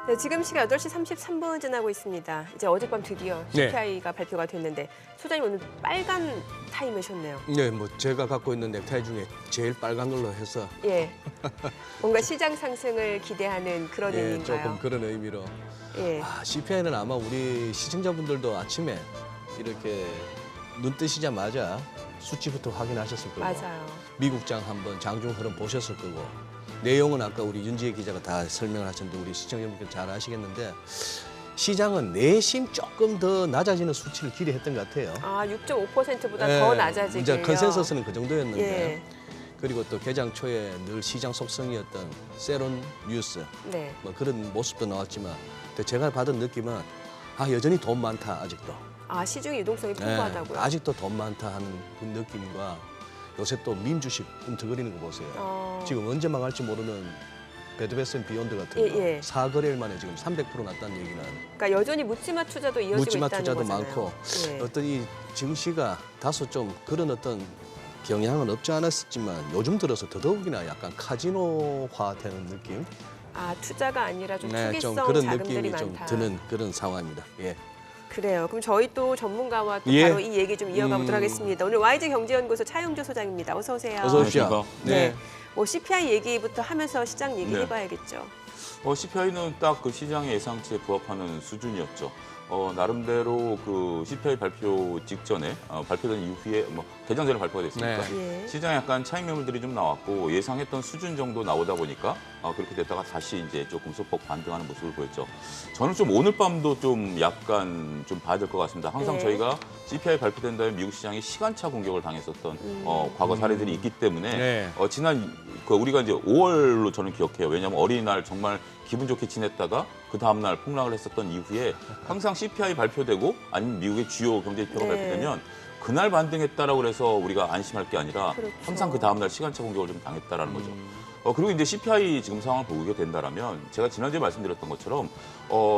네, 지금 시각 8시 33분 지나고 있습니다. 이제 어젯밤 드디어 CPI가 발표가 됐는데 소장님 오늘 빨간 타이 매셨네요. 네, 뭐 제가 갖고 있는 넥타이 중에 제일 빨간 걸로 해서 예, 뭔가 시장 상승을 기대하는 그런 예, 의미인가요? 조금 그런 의미로. 예. CPI는 아마 우리 시청자분들도 아침에 이렇게 눈 뜨시자마자 수치부터 확인하셨을 거고 맞아요. 미국장 한번 장중 흐름 보셨을 거고 내용은 아까 우리 윤지혜 기자가 다 설명을 하셨는데 우리 시청자분들 잘 아시겠는데 시장은 내심 조금 더 낮아지는 수치를 기대했던 것 같아요. 아, 6.5%보다 더 낮아지게요. 이제 컨센서스는 그 정도였는데 예. 그리고 또 개장 초에 늘 시장 속성이었던 세론 뉴스 네. 뭐 그런 모습도 나왔지만 근데 제가 받은 느낌은 여전히 돈 많다 아직도. 아, 시중 유동성이 풍부하다고요? 아직도 돈 많다 하는 그 느낌과 요새 또 밈 주식 꿈틀거리는 거 보세요. 지금 언제 망할지 모르는 배드베스 비욘드 같은 거 예. 4거래일 만에 지금 300% 났다는 얘기는 그러니까 여전히 묻지마 투자도 이어지고 묻지마 있다는 투자도 거잖아요. 많고 예. 어떤 이 증시가 다소 좀 그런 어떤 경향은 없지 않았지만 요즘 들어서 더더욱이나 약간 카지노화되는 느낌? 아, 투자가 아니라 좀 투기성 좀 그런 자금들이 느낌이 많다. 좀 드는 그런 상황입니다. 예. 그래요. 그럼 저희 또 전문가와 또 예. 바로 이 얘기 좀 이어가보도록 하겠습니다. 오늘 YG 경제연구소 차영조 소장입니다. 어서 오세요. 어서 오십시오. 안녕하십니까. 네. 뭐 CPI 얘기부터 하면서 시장 얘기 네. 해봐야겠죠. CPI는 딱 그 시장의 예상치에 부합하는 수준이었죠. 나름대로 그 CPI 발표 직전에 발표된 이후에 뭐 개장 전에 발표가 됐으니까 네. 예. 시장에 약간 차익 매물들이 좀 나왔고 예상했던 수준 정도 나오다 보니까 그렇게 됐다가 다시 이제 조금 소폭 반등하는 모습을 보였죠. 저는 좀 오늘 밤도 좀 약간 좀 봐야 될 것 같습니다. 항상 네. 저희가 CPI 발표된 다음에 미국 시장이 시간차 공격을 당했었던 과거 사례들이 있기 때문에 네. 지난 우리가 이제 5월로 저는 기억해요. 왜냐하면 어린이날 정말 기분 좋게 지냈다가 그 다음날 폭락을 했었던 이후에 항상 CPI 발표되고 아니면 미국의 주요 경제 지표가 네. 발표되면 그날 반등했다라고 해서 우리가 안심할 게 아니라 그렇죠. 항상 그 다음날 시간차 공격을 좀 당했다라는 거죠. 그리고 이제 CPI 지금 상황을 보게 된다라면 제가 지난주에 말씀드렸던 것처럼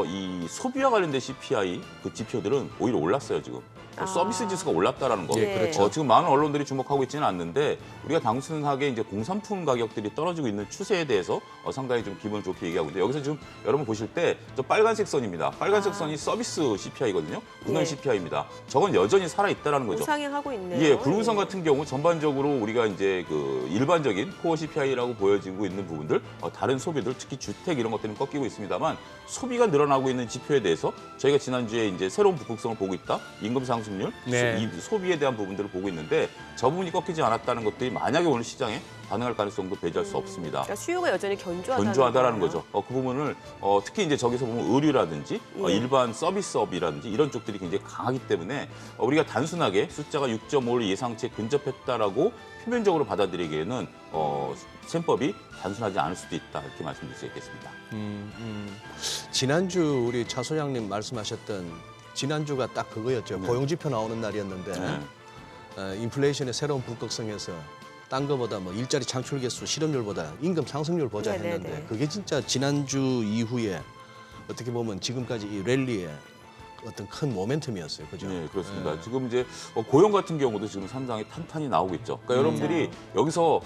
이 소비와 관련된 CPI 그 지표들은 오히려 올랐어요 지금. 서비스 지수가 올랐다라는 거. 예, 그렇죠. 지금 많은 언론들이 주목하고 있지는 않는데 우리가 단순하게 이제 공산품 가격들이 떨어지고 있는 추세에 대해서 상당히 좀 기분을 좋게 얘기하고 있는데 여기서 지금 여러분 보실 때 저 빨간색 선입니다. 빨간색 선이 서비스 CPI거든요. 분할 예. CPI입니다. 저건 여전히 살아 있다라는 거죠. 우상향하고 있네요. 예, 붉은 선 같은 경우 전반적으로 우리가 이제 그 일반적인 코어 CPI라고 보여지고 있는 부분들, 다른 소비들, 특히 주택 이런 것들은 꺾이고 있습니다만 소비가 늘어나고 있는 지표에 대해서 저희가 지난주에 이제 새로운 북극성을 보고 있다, 임금 상승률, 네. 이 소비에 대한 부분들을 보고 있는데 저 부분이 꺾이지 않았다는 것들이 만약에 오늘 시장에 반응할 가능성도 배제할 수 없습니다. 그러니까 수요가 여전히 견조하다라는 거예요. 거죠. 그 부분을 특히 이제 저기서 보면 의류라든지 예. 일반 서비스업이라든지 이런 쪽들이 굉장히 강하기 때문에 우리가 단순하게 숫자가 6.5를 예상치에 근접했다라고 표면적으로 받아들이기에는 셈법이 단순하지 않을 수도 있다 이렇게 말씀드릴 수 있겠습니다. 지난주 우리 차 소장님 말씀하셨던 지난주가 딱 그거였죠. 네. 고용지표 나오는 날이었는데 인플레이션의 새로운 북극성에서 딴 거보다 뭐 일자리 창출 개수, 실업률보다 임금 상승률 보자 네네네. 했는데 그게 진짜 지난주 이후에 어떻게 보면 지금까지 이 랠리의 어떤 큰 모멘텀이었어요. 그죠? 네, 그렇습니다. 지금 이제 고용 같은 경우도 지금 상당히 탄탄히 나오고 있죠. 그러니까 여러분들이 여기서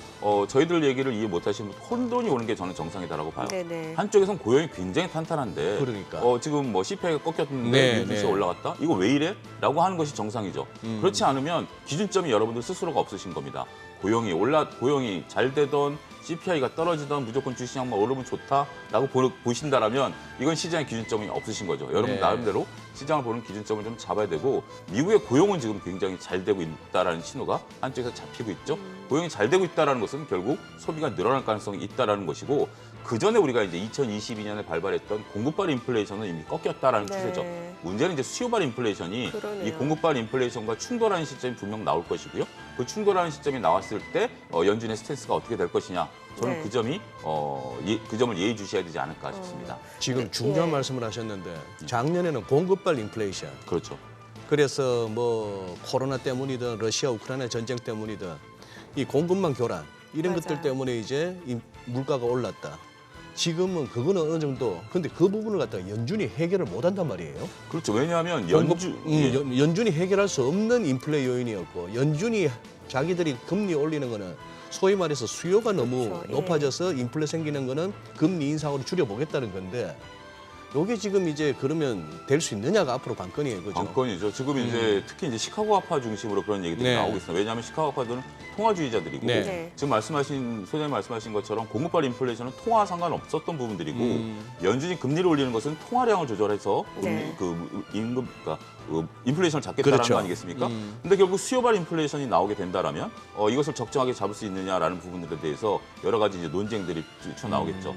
저희들 얘기를 이해 못하시는 혼돈이 오는 게 저는 정상이다라고 봐요. 네네. 한쪽에서는 고용이 굉장히 탄탄한데 그러니까. 지금 뭐 CPI가 꺾였는데 네, 인플레이션이 네. 올라갔다? 이거 왜 이래? 라고 하는 것이 정상이죠. 그렇지 않으면 기준점이 여러분들 스스로가 없으신 겁니다. 고용이 잘 되던 CPI가 떨어지던 무조건 주식시장만 오르면 좋다라고 보신다라면 이건 시장의 기준점이 없으신 거죠. 여러분 네. 나름대로 시장을 보는 기준점을 좀 잡아야 되고 미국의 고용은 지금 굉장히 잘 되고 있다라는 신호가 한쪽에서 잡히고 있죠. 고용이 잘 되고 있다라는 것은 결국 소비가 늘어날 가능성이 있다라는 것이고 그 전에 우리가 이제 2022년에 발발했던 공급발 인플레이션은 이미 꺾였다라는 네. 추세죠. 문제는 이제 수요발 인플레이션이 그러네요. 이 공급발 인플레이션과 충돌하는 시점이 분명 나올 것이고요. 그 충돌하는 시점이 나왔을 때 연준의 스탠스가 어떻게 될 것이냐. 저는 네. 그 점이 그 점을 예의주시해야 되지 않을까 싶습니다. 지금 중요한 예. 말씀을 하셨는데 작년에는 공급발 인플레이션. 그렇죠. 그래서 뭐 코로나 때문이든 러시아 우크라이나 전쟁 때문이든 이 공급망 교란 이런 맞아요. 것들 때문에 이제 이 물가가 올랐다. 지금은 그거는 어느 정도 근데 그 부분을 갖다가 연준이 해결을 못 한단 말이에요. 그렇죠. 왜냐하면 연준이 해결할 수 없는 인플레 요인이었고 연준이 자기들이 금리 올리는 거는 소위 말해서 수요가 너무 그렇죠. 예. 높아져서 인플레 생기는 거는 금리 인상으로 줄여보겠다는 건데 요게 지금 이제 그러면 될 수 있느냐가 앞으로 관건이에요, 그죠? 관건이죠. 지금 이제 특히 이제 시카고 아파 중심으로 그런 얘기들이 네. 나오고 있습니다. 왜냐하면 시카고 아파들은 통화주의자들이고 네. 네. 지금 소장님 말씀하신 것처럼 공급발 인플레이션은 통화 상관없었던 부분들이고 연준이 금리를 올리는 것은 통화량을 조절해서 네. 그러니까 인플레이션을 잡겠다는 그렇죠. 거 아니겠습니까? 근데 결국 수요발 인플레이션이 나오게 된다라면 이것을 적정하게 잡을 수 있느냐라는 부분들에 대해서 여러 가지 이제 논쟁들이 튀어나오겠죠.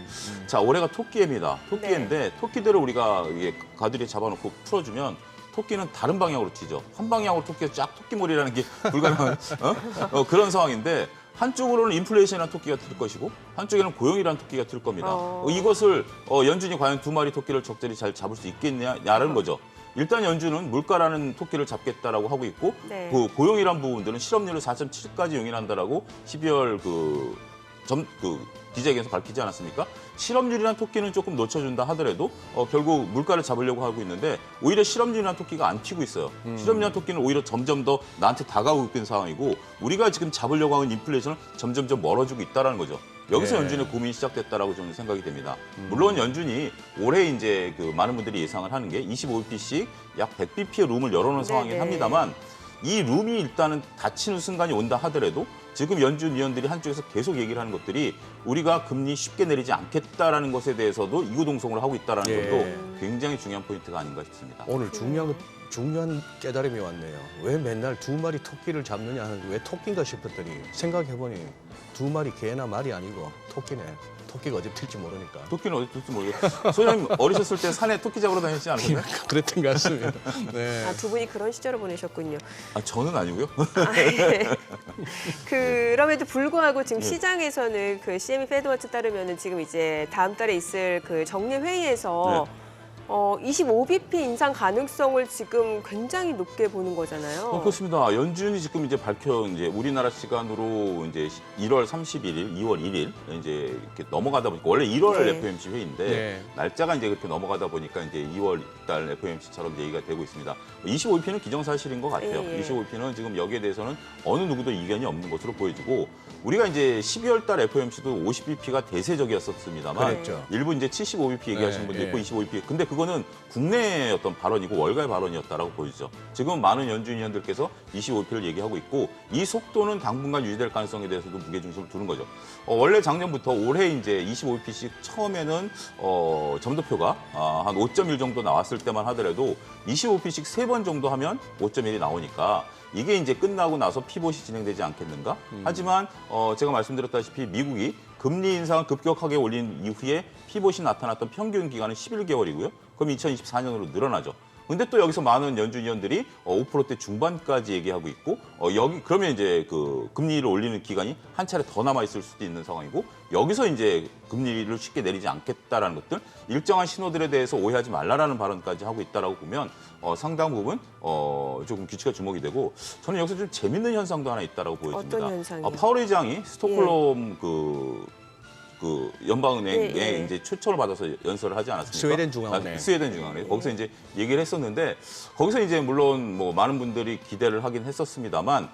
자, 올해가 토끼해입니다. 토끼해인데 토끼들을 우리가 이게 가두리에 잡아놓고 풀어주면 토끼는 다른 방향으로 튀죠. 한 방향으로 토끼가 쫙 토끼몰이라는 게 불가능한 그런 상황인데 한쪽으로는 인플레이션이라는 토끼가 튈 것이고 한쪽에는 고용이라는 토끼가 튈 겁니다. 이것을 연준이 과연 두 마리 토끼를 적절히 잘 잡을 수 있겠냐라는 거죠. 일단 연준은 물가라는 토끼를 잡겠다라고 하고 있고 네. 그 고용이란 부분들은 실업률을 4.7까지 용인한다라고 12월 기자회견에서 밝히지 않았습니까? 실업률이란 토끼는 조금 놓쳐준다 하더라도 결국 물가를 잡으려고 하고 있는데 오히려 실업률이란 토끼가 안 튀고 있어요. 실업률이란 토끼는 오히려 점점 더 나한테 다가오고 있는 상황이고 우리가 지금 잡으려고 하는 인플레이션은 점점점 멀어지고 있다는 거죠. 여기서 네. 연준의 고민이 시작됐다라고 저는 생각이 됩니다. 물론 연준이 올해 이제 많은 분들이 예상을 하는 게 25bp씩 약 100bp의 룸을 열어놓은 상황이긴 네네. 합니다만 이 룸이 일단은 닫히는 순간이 온다 하더라도 지금 연준 위원들이 한쪽에서 계속 얘기를 하는 것들이 우리가 금리 쉽게 내리지 않겠다라는 것에 대해서도 이구동성을 하고 있다는 예. 것도 굉장히 중요한 포인트가 아닌가 싶습니다. 오늘 중요한 깨달음이 왔네요. 왜 맨날 두 마리 토끼를 잡느냐 하는 게 왜 토끼인가 싶었더니 생각해보니 두 마리 개나 말이 아니고 토끼네. 토끼가 어디 튈지 모르니까. 토끼는 어디 둘지 모르겠어요. 소장님 어리셨을 때 산에 토끼 잡으러 다니지 않으셨나요? 그랬던 것 같습니다. 네. 아, 두 분이 그런 시절을 보내셨군요. 아, 저는 아니고요. 그럼에도 불구하고 예. 지금 시장에서는 그 CME 페드워치 따르면은 지금 이제 다음 달에 있을 그 정례 회의에서 네. 25bp 인상 가능성을 지금 굉장히 높게 보는 거잖아요. 그렇습니다. 연준이 지금 이제 이제 우리나라 시간으로 이제 1월 31일, 2월 1일 이제 이렇게 넘어가다 보니까 원래 1월 네. FOMC 회의인데 네. 날짜가 이제 그렇게 넘어가다 보니까 이제 2월 달 FOMC처럼 얘기가 되고 있습니다. 25bp는 기정사실인 것 같아요. 예, 예. 25bp는 지금 여기에 대해서는 어느 누구도 이견이 없는 것으로 보여지고 우리가 이제 12월 달 FOMC도 50bp가 대세적이었었습니다만 그랬죠. 일부 이제 75bp 얘기하시는 네, 분도 있고 네. 25bp. 근데 그거는 국내의 어떤 발언이고 월가의 발언이었다라고 보이죠. 지금 많은 연준 위원들께서 25bp를 얘기하고 있고 이 속도는 당분간 유지될 가능성에 대해서도 무게중심을 두는 거죠. 원래 작년부터 올해 이제 25bp씩 처음에는 점도표가 한 5.1 정도 나왔을 때만 하더라도 25bp씩 3번 정도 하면 5.1이 나오니까 이게 이제 끝나고 나서 피봇이 진행되지 않겠는가? 하지만 제가 말씀드렸다시피 미국이 금리 인상을 급격하게 올린 이후에 피봇이 나타났던 평균 기간은 11개월이고요. 그럼 2024년으로 늘어나죠. 근데 또 여기서 많은 연준 위원들이 5%대 중반까지 얘기하고 있고 그러면 이제 그 금리를 올리는 기간이 한 차례 더 남아 있을 수도 있는 상황이고 여기서 이제 금리를 쉽게 내리지 않겠다라는 것들 일정한 신호들에 대해서 오해하지 말라라는 발언까지 하고 있다라고 보면 상당 부분 조금 규칙과 주목이 되고 저는 여기서 좀 재밌는 현상도 하나 있다라고 보여집니다. 어떤 현상이요? 파월 의장이 스톡홀m 연방은행에 예, 예. 이제 초청을 받아서 연설을 하지 않았습니까? 스웨덴 중앙은행. 스웨덴 중앙은행. 거기서 이제 얘기를 했었는데 거기서 이제 물론 뭐 많은 분들이 기대를 하긴 했었습니다만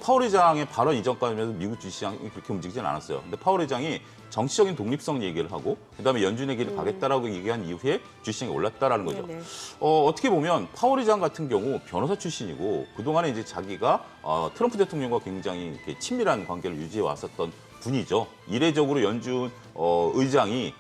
파월 의장의 발언 이전까지는 미국 주시장이 그렇게 움직이진 않았어요. 근데 파월 의장이 정치적인 독립성 얘기를 하고 그다음에 연준의 길을 가겠다라고 얘기한 이후에 주시장이 올랐다라는 거죠. 네네. 어떻게 보면 파월 의장 같은 경우 변호사 출신이고 그동안에 이제 자기가 트럼프 대통령과 굉장히 이렇게 친밀한 관계를 유지해 왔었던 분이죠. 이례적으로 연준 의장이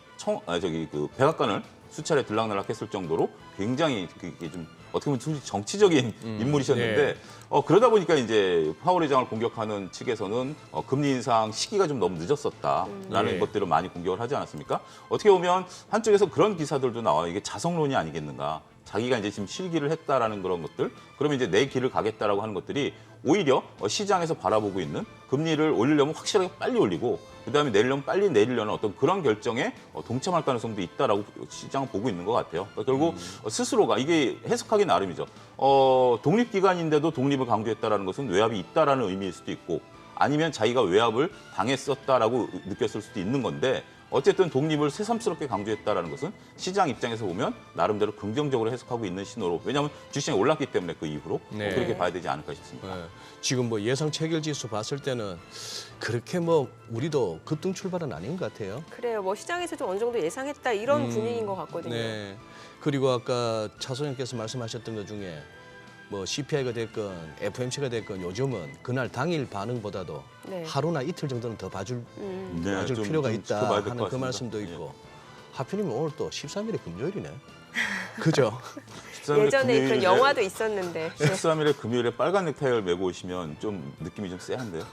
백악관을 수차례 들락날락했을 정도로 굉장히 그게 좀 어떻게 보면 정치적인 인물이셨는데 네. 그러다 보니까 이제 파월 의장을 공격하는 측에서는 금리 인상 시기가 좀 너무 늦었었다라는 네. 것들을 많이 공격을 하지 않았습니까? 어떻게 보면 한쪽에서 그런 기사들도 나와요. 이게 자성론이 아니겠는가? 자기가 이제 지금 실기를 했다라는 그런 것들, 그러면 이제 내 길을 가겠다라고 하는 것들이 오히려 시장에서 바라보고 있는 금리를 올리려면 확실하게 빨리 올리고 그다음에 내리려면 빨리 내리려는 어떤 그런 결정에 동참할 가능성도 있다라고 시장은 보고 있는 것 같아요. 그러니까 결국 스스로가 이게 해석하기 나름이죠. 독립기관인데도 독립을 강조했다라는 것은 외압이 있다라는 의미일 수도 있고 아니면 자기가 외압을 당했었다라고 느꼈을 수도 있는 건데 어쨌든 독립을 새삼스럽게 강조했다라는 것은 시장 입장에서 보면 나름대로 긍정적으로 해석하고 있는 신호로 왜냐하면 주식이 올랐기 때문에 그 이후로 네. 그렇게 봐야 되지 않을까 싶습니다. 네. 지금 뭐 예상 체결 지수 봤을 때는 그렇게 뭐 우리도 급등 출발은 아닌 것 같아요. 그래요. 뭐 시장에서 좀 어느 정도 예상했다 이런 분위기인 것 같거든요. 네. 그리고 아까 차 소장님께서 말씀하셨던 것 중에 뭐 CPI가 됐건 FMC가 됐건 요즘은 그날 당일 반응보다도 네. 하루나 이틀 정도는 더 봐줄 네, 필요가 좀 있다 지켜봐야 될것 하는 그 같습니다. 말씀도 예. 있고 하필이면 오늘 또 13일에 금요일이네. 그죠? 13일에 예전에 그런 금요일에- 영화도 있었는데 13일에 금요일에 빨간 넥타이를 메고 오시면 좀 느낌이 좀 쎄한데요.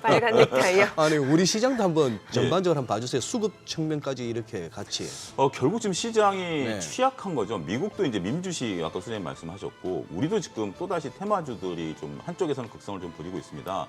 빨간 넥타이요. 아니 우리 시장도 한번 예. 전반적으로 한번 봐주세요. 수급 측면까지 이렇게 같이. 결국 지금 시장이 네. 취약한 거죠. 미국도 이제 밈주식 아까 소장님 말씀하셨고 우리도 지금 또다시 테마주들이 좀 한쪽에서는 극성을 좀 부리고 있습니다.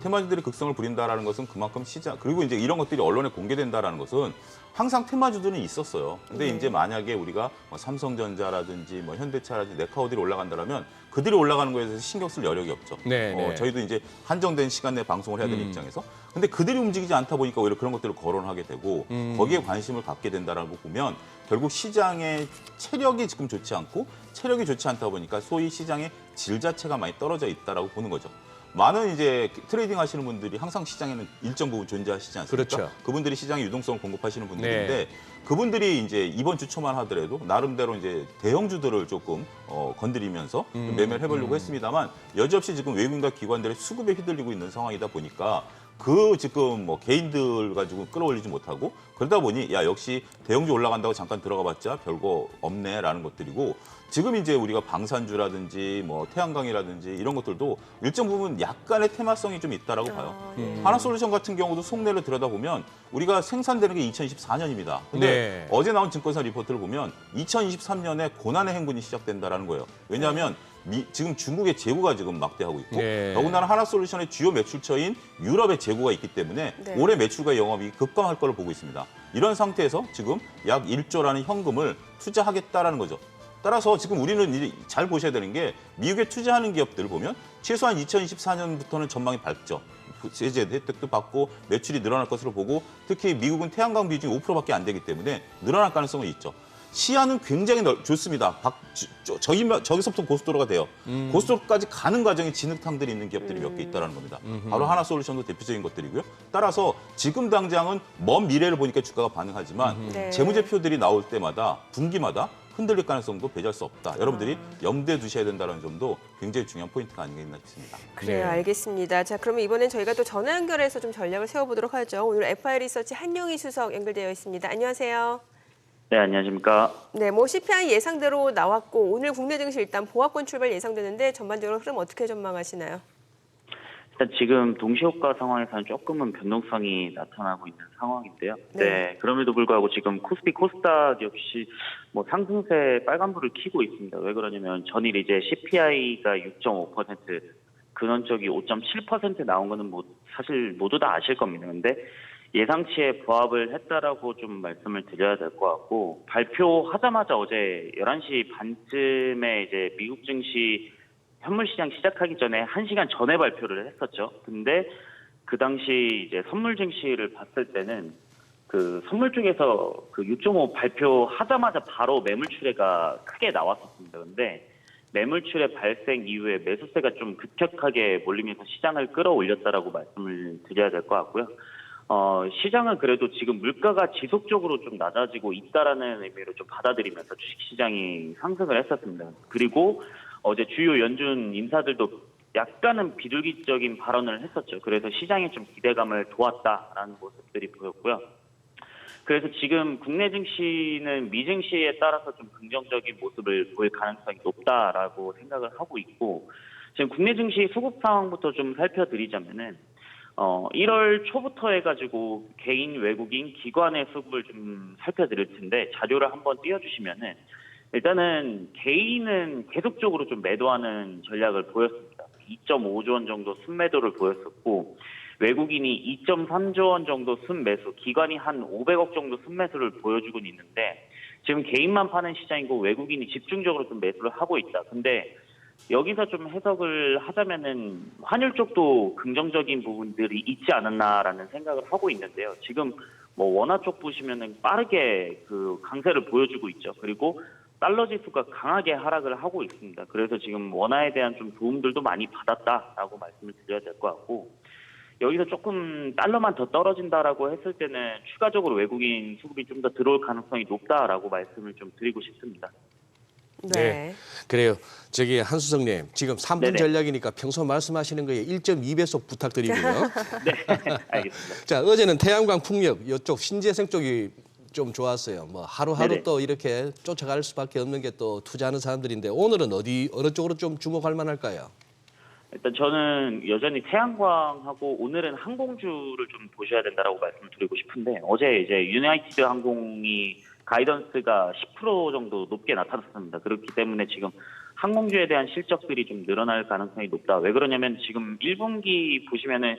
테마주들이 극성을 부린다라는 것은 그만큼 시장 그리고 이제 이런 것들이 언론에 공개된다라는 것은 항상 테마주들은 있었어요. 근데 이제 만약에 우리가 뭐 삼성전자라든지 뭐 현대차라든지 네카오들이 올라간다라면 그들이 올라가는 거에 대해서 신경 쓸 여력이 없죠. 네, 네. 저희도 이제 한정된 시간 내에 방송을 해야 되는 입장에서 근데 그들이 움직이지 않다 보니까 오히려 그런 것들을 거론하게 되고 거기에 관심을 갖게 된다라는 거 보면 결국 시장의 체력이 지금 좋지 않고 체력이 좋지 않다 보니까 소위 시장의 질 자체가 많이 떨어져 있다라고 보는 거죠. 많은 이제 트레이딩 하시는 분들이 항상 시장에는 일정 부분 존재하시지 않습니까? 그렇죠. 그분들이 시장의 유동성을 공급하시는 분들인데 네. 그분들이 이제 이번 주 초만 하더라도 나름대로 이제 대형주들을 조금 건드리면서 좀 매매를 해보려고 했습니다만 여지없이 지금 외국인과 기관들의 수급에 휘둘리고 있는 상황이다 보니까 그 지금 뭐 개인들 가지고 끌어올리지 못하고 그러다 보니 야 역시 대형주 올라간다고 잠깐 들어가봤자 별거 없네라는 것들이고 지금 이제 우리가 방산주라든지 뭐 태양광이라든지 이런 것들도 일정 부분 약간의 테마성이 좀 있다라고 봐요. 네. 하나솔루션 같은 경우도 속내를 들여다보면 우리가 생산되는 게 2024년입니다. 근데 네. 어제 나온 증권사 리포트를 보면 2023년에 고난의 행군이 시작된다라는 거예요. 왜냐하면 지금 중국의 재고가 지금 막대하고 있고 네. 더군다나 하나솔루션의 주요 매출처인 유럽의 재고가 있기 때문에 네. 올해 매출과 영업이 급감할 걸로 보고 있습니다. 이런 상태에서 지금 약 1조라는 현금을 투자하겠다라는 거죠. 따라서 지금 우리는 잘 보셔야 되는 게 미국에 투자하는 기업들을 보면 최소한 2024년부터는 전망이 밝죠. 제재 혜택도 받고 매출이 늘어날 것으로 보고 특히 미국은 태양광 비중이 5%밖에 안 되기 때문에 늘어날 가능성은 있죠. 시야는 굉장히 좋습니다. 저기서부터 고속도로가 돼요. 고속도로까지 가는 과정에 진흙탕들이 있는 기업들이 몇 개 있다는 겁니다. 바로 하나솔루션도 대표적인 것들이고요. 따라서 지금 당장은 먼 미래를 보니까 주가가 반응하지만 네. 재무제표들이 나올 때마다 분기마다 흔들릴 가능성도 배제할 수 없다. 여러분들이 염두에 두셔야 된다는 점도 굉장히 중요한 포인트가 아니겠나 싶습니다. 그래요, 네. 알겠습니다. 자, 그러면 이번엔 저희가 또 전화 연결해서 좀 전략을 세워보도록 하죠. 오늘 FI 리서치 한용희 수석 연결되어 있습니다. 안녕하세요. 네, 안녕하십니까. 네, 뭐 CPI 예상대로 나왔고 오늘 국내 증시 일단 보합권 출발 예상되는데 전반적으로 흐름 어떻게 전망하시나요? 일단 지금 동시효과 상황에서는 조금은 변동성이 나타나고 있는 상황인데요. 네. 네, 그럼에도 불구하고 지금 코스피 코스닥 역시 뭐 상승세 빨간불을 켜고 있습니다. 왜 그러냐면 전일 이제 CPI가 6.5%, 근원적이 5.7% 나온 거는 뭐 사실 모두 다 아실 겁니다. 근데 예상치에 부합을 했다라고 좀 말씀을 드려야 될 것 같고 발표하자마자 어제 11시 반쯤에 이제 미국 증시 현물 시장 시작하기 전에 1시간 전에 발표를 했었죠. 근데 그 당시 이제 선물 증시를 봤을 때는 그 선물 쪽에서 그 6.5 발표하자마자 바로 매물출회가 크게 나왔었습니다. 근데 매물출회 발생 이후에 매수세가 좀 급격하게 몰리면서 시장을 끌어올렸다라고 말씀을 드려야 될 것 같고요. 시장은 그래도 지금 물가가 지속적으로 좀 낮아지고 있다라는 의미로 좀 받아들이면서 주식시장이 상승을 했었습니다. 그리고 어제 주요 연준 인사들도 약간은 비둘기적인 발언을 했었죠. 그래서 시장에 좀 기대감을 도왔다라는 모습들이 보였고요. 그래서 지금 국내 증시는 미 증시에 따라서 좀 긍정적인 모습을 보일 가능성이 높다라고 생각을 하고 있고 지금 국내 증시 수급 상황부터 좀 살펴드리자면은 1월 초부터 해가지고 개인, 외국인, 기관의 수급을 좀 살펴드릴 텐데 자료를 한번 띄워주시면은 일단은 개인은 계속적으로 좀 매도하는 전략을 보였습니다. 2.5조 원 정도 순매도를 보였었고 외국인이 2.3조 원 정도 순매수, 기관이 한 500억 정도 순매수를 보여주고 있는데 지금 개인만 파는 시장이고 외국인이 집중적으로 좀 매수를 하고 있다. 근데 여기서 좀 해석을 하자면은 환율 쪽도 긍정적인 부분들이 있지 않았나라는 생각을 하고 있는데요. 지금 뭐 원화 쪽 보시면은 빠르게 그 강세를 보여주고 있죠. 그리고 달러 지수가 강하게 하락을 하고 있습니다. 그래서 지금 원화에 대한 좀 도움들도 많이 받았다라고 말씀을 드려야 될 것 같고, 여기서 조금 달러만 더 떨어진다라고 했을 때는 추가적으로 외국인 수급이 좀 더 들어올 가능성이 높다라고 말씀을 좀 드리고 싶습니다. 네. 그래요. 저기 한수성님, 지금 3분 네네. 전략이니까 평소 말씀하시는 거에 1.2배속 부탁드리고요. 네, 알겠습니다. 자, 어제는 태양광 풍력 이쪽 신재생 쪽이 좀 좋았어요. 뭐 하루하루 네네. 또 이렇게 쫓아갈 수밖에 없는 게 또 투자하는 사람들인데 오늘은 어느 쪽으로 좀 주목할 만할까요? 일단 저는 여전히 태양광하고 오늘은 항공주를 좀 보셔야 된다라고 말씀드리고 싶은데, 어제 이제 유나이티드 항공이 가이던스가 10% 정도 높게 나타났습니다. 그렇기 때문에 지금 항공주에 대한 실적들이 좀 늘어날 가능성이 높다. 왜 그러냐면 지금 1분기 보시면은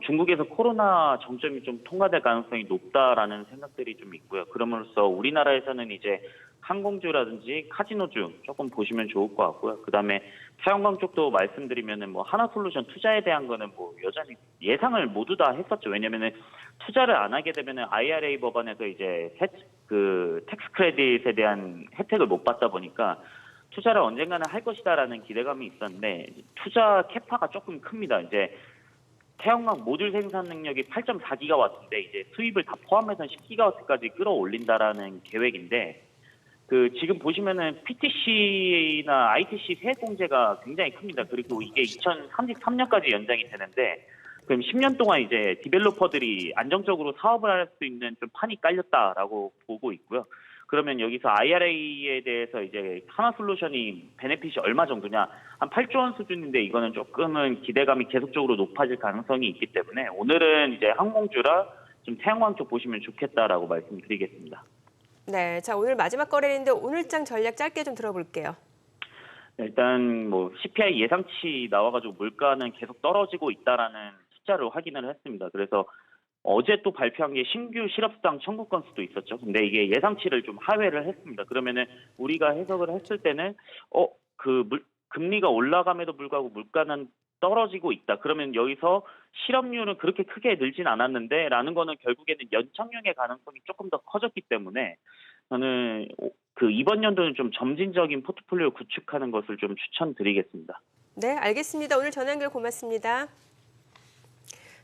중국에서 코로나 정점이 좀 통과될 가능성이 높다라는 생각들이 좀 있고요. 그럼으로써 우리나라에서는 이제 항공주라든지 카지노주 조금 보시면 좋을 것 같고요. 그다음에 태양광 쪽도 말씀드리면은 뭐 하나솔루션 투자에 대한 거는 뭐 여전히 예상을 모두 다 했었죠. 왜냐면은 투자를 안 하게 되면은 IRA 법안에서 이제 그 텍스 크레딧에 대한 혜택을 못 받다 보니까 투자를 언젠가는 할 것이다라는 기대감이 있었는데, 투자 캐파가 조금 큽니다. 이제 태양광 모듈 생산 능력이 8.4기가와트인데 이제 수입을 다 포함해서 10기가와트까지 끌어올린다라는 계획인데, 그 지금 보시면은 PTC나 ITC 세액 공제가 굉장히 큽니다. 그리고 이게 2033년까지 연장이 되는데, 그럼 10년 동안 이제 디벨로퍼들이 안정적으로 사업을 할 수 있는 좀 판이 깔렸다라고 보고 있고요. 그러면 여기서 IRA에 대해서 이제 하나솔루션이 베네핏이 얼마 정도냐, 한 8조 원 수준인데 이거는 조금은 기대감이 계속적으로 높아질 가능성이 있기 때문에 오늘은 이제 항공주라 좀 태양광 쪽 보시면 좋겠다라고 말씀드리겠습니다. 네. 자, 오늘 마지막 거래인데 오늘장 전략 짧게 좀 들어볼게요. 일단 뭐 CPI 예상치 나와가지고 물가는 계속 떨어지고 있다라는 숫자를 확인을 했습니다. 그래서 어제 또 발표한 게 신규 실업수당 청구 건수도 있었죠. 근데 이게 예상치를 좀 하회를 했습니다. 그러면은 우리가 해석을 했을 때는 금리가 올라감에도 불구하고 물가는 떨어지고 있다. 그러면 여기서 실업률은 그렇게 크게 늘진 않았는데 라는 거는 결국에는 연착륙의 가능성이 조금 더 커졌기 때문에 저는 그 이번 연도는 좀 점진적인 포트폴리오 구축하는 것을 좀 추천드리겠습니다. 네, 알겠습니다. 오늘 전화 연결 고맙습니다.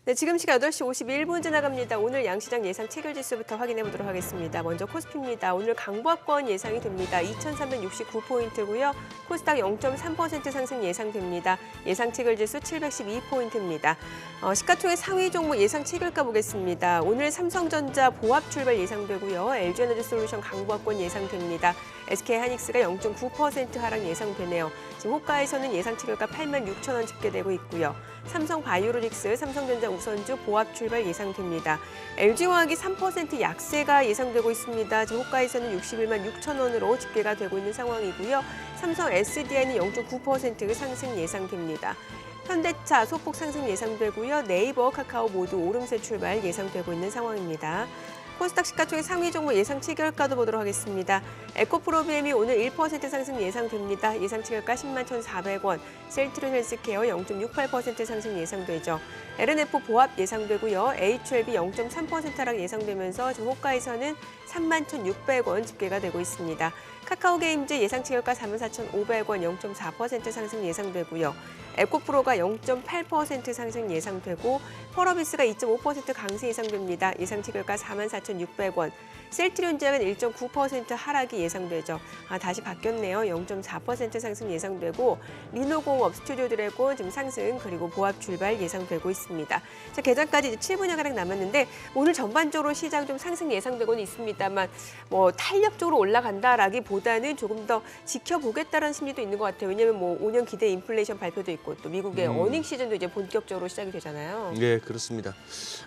네, 지금 시각 8시 51분 지나갑니다. 오늘 양시장 예상 체결지수부터 확인해 보도록 하겠습니다. 먼저 코스피입니다. 오늘 강보합권 예상이 됩니다. 2,369포인트고요. 코스닥 0.3% 상승 예상됩니다. 예상 체결지수 712포인트입니다. 시가총액 상위 종목 예상 체결가 보겠습니다. 오늘 삼성전자 보합 출발 예상되고요. LG에너지솔루션 강보합권 예상됩니다. SK하이닉스가 0.9% 하락 예상되네요. 지금 호가에서는 예상 체결가 86,000원 집계되고 있고요. 삼성바이오로직스, 삼성전자 우선주 보합 출발 예상됩니다. LG화학이 3% 약세가 예상되고 있습니다. 지금 호가에서는 61만 6천 원으로 집계가 되고 있는 상황이고요. 삼성 SDI는 0.9% 상승 예상됩니다. 현대차 소폭 상승 예상되고요. 네이버, 카카오 모두 오름세 출발 예상되고 있는 상황입니다. 코스닥 시가총액 상위 종목 예상 체결가도 보도록 하겠습니다. 에코프로비엠이 오늘 1% 상승 예상됩니다. 예상 체결가 10만 1,400원. 셀트론 헬스케어 0.68% 상승 예상되죠. LNF 보합 예상되고요. HLB 0.3% 하락 예상되면서 지금 호가에서는 3만 1,600원 집계가 되고 있습니다. 카카오게임즈 예상 체결가 44,500원 0.4% 상승 예상되고요. 에코프로가 0.8% 상승 예상되고 펄어비스가 2.5% 강세 예상됩니다. 예상 체결가 44,600원. 셀트리온제약은 1.9% 하락이 예상되죠. 다시 바뀌었네요. 0.4% 상승 예상되고 리노공업, 스튜디오 드래곤 지금 상승 그리고 보합 출발 예상되고 있습니다. 자, 개장까지 이제 7분여가량 남았는데 오늘 전반적으로 시장 좀 상승 예상되고는 있습니다만 뭐 탄력적으로 올라간다라기보다는 조금 더 지켜보겠다는 심리도 있는 것 같아요. 왜냐하면 뭐 5년 기대 인플레이션 발표도 있고 또 미국의 어닝 시즌도 이제 본격적으로 시작이 되잖아요. 네, 그렇습니다.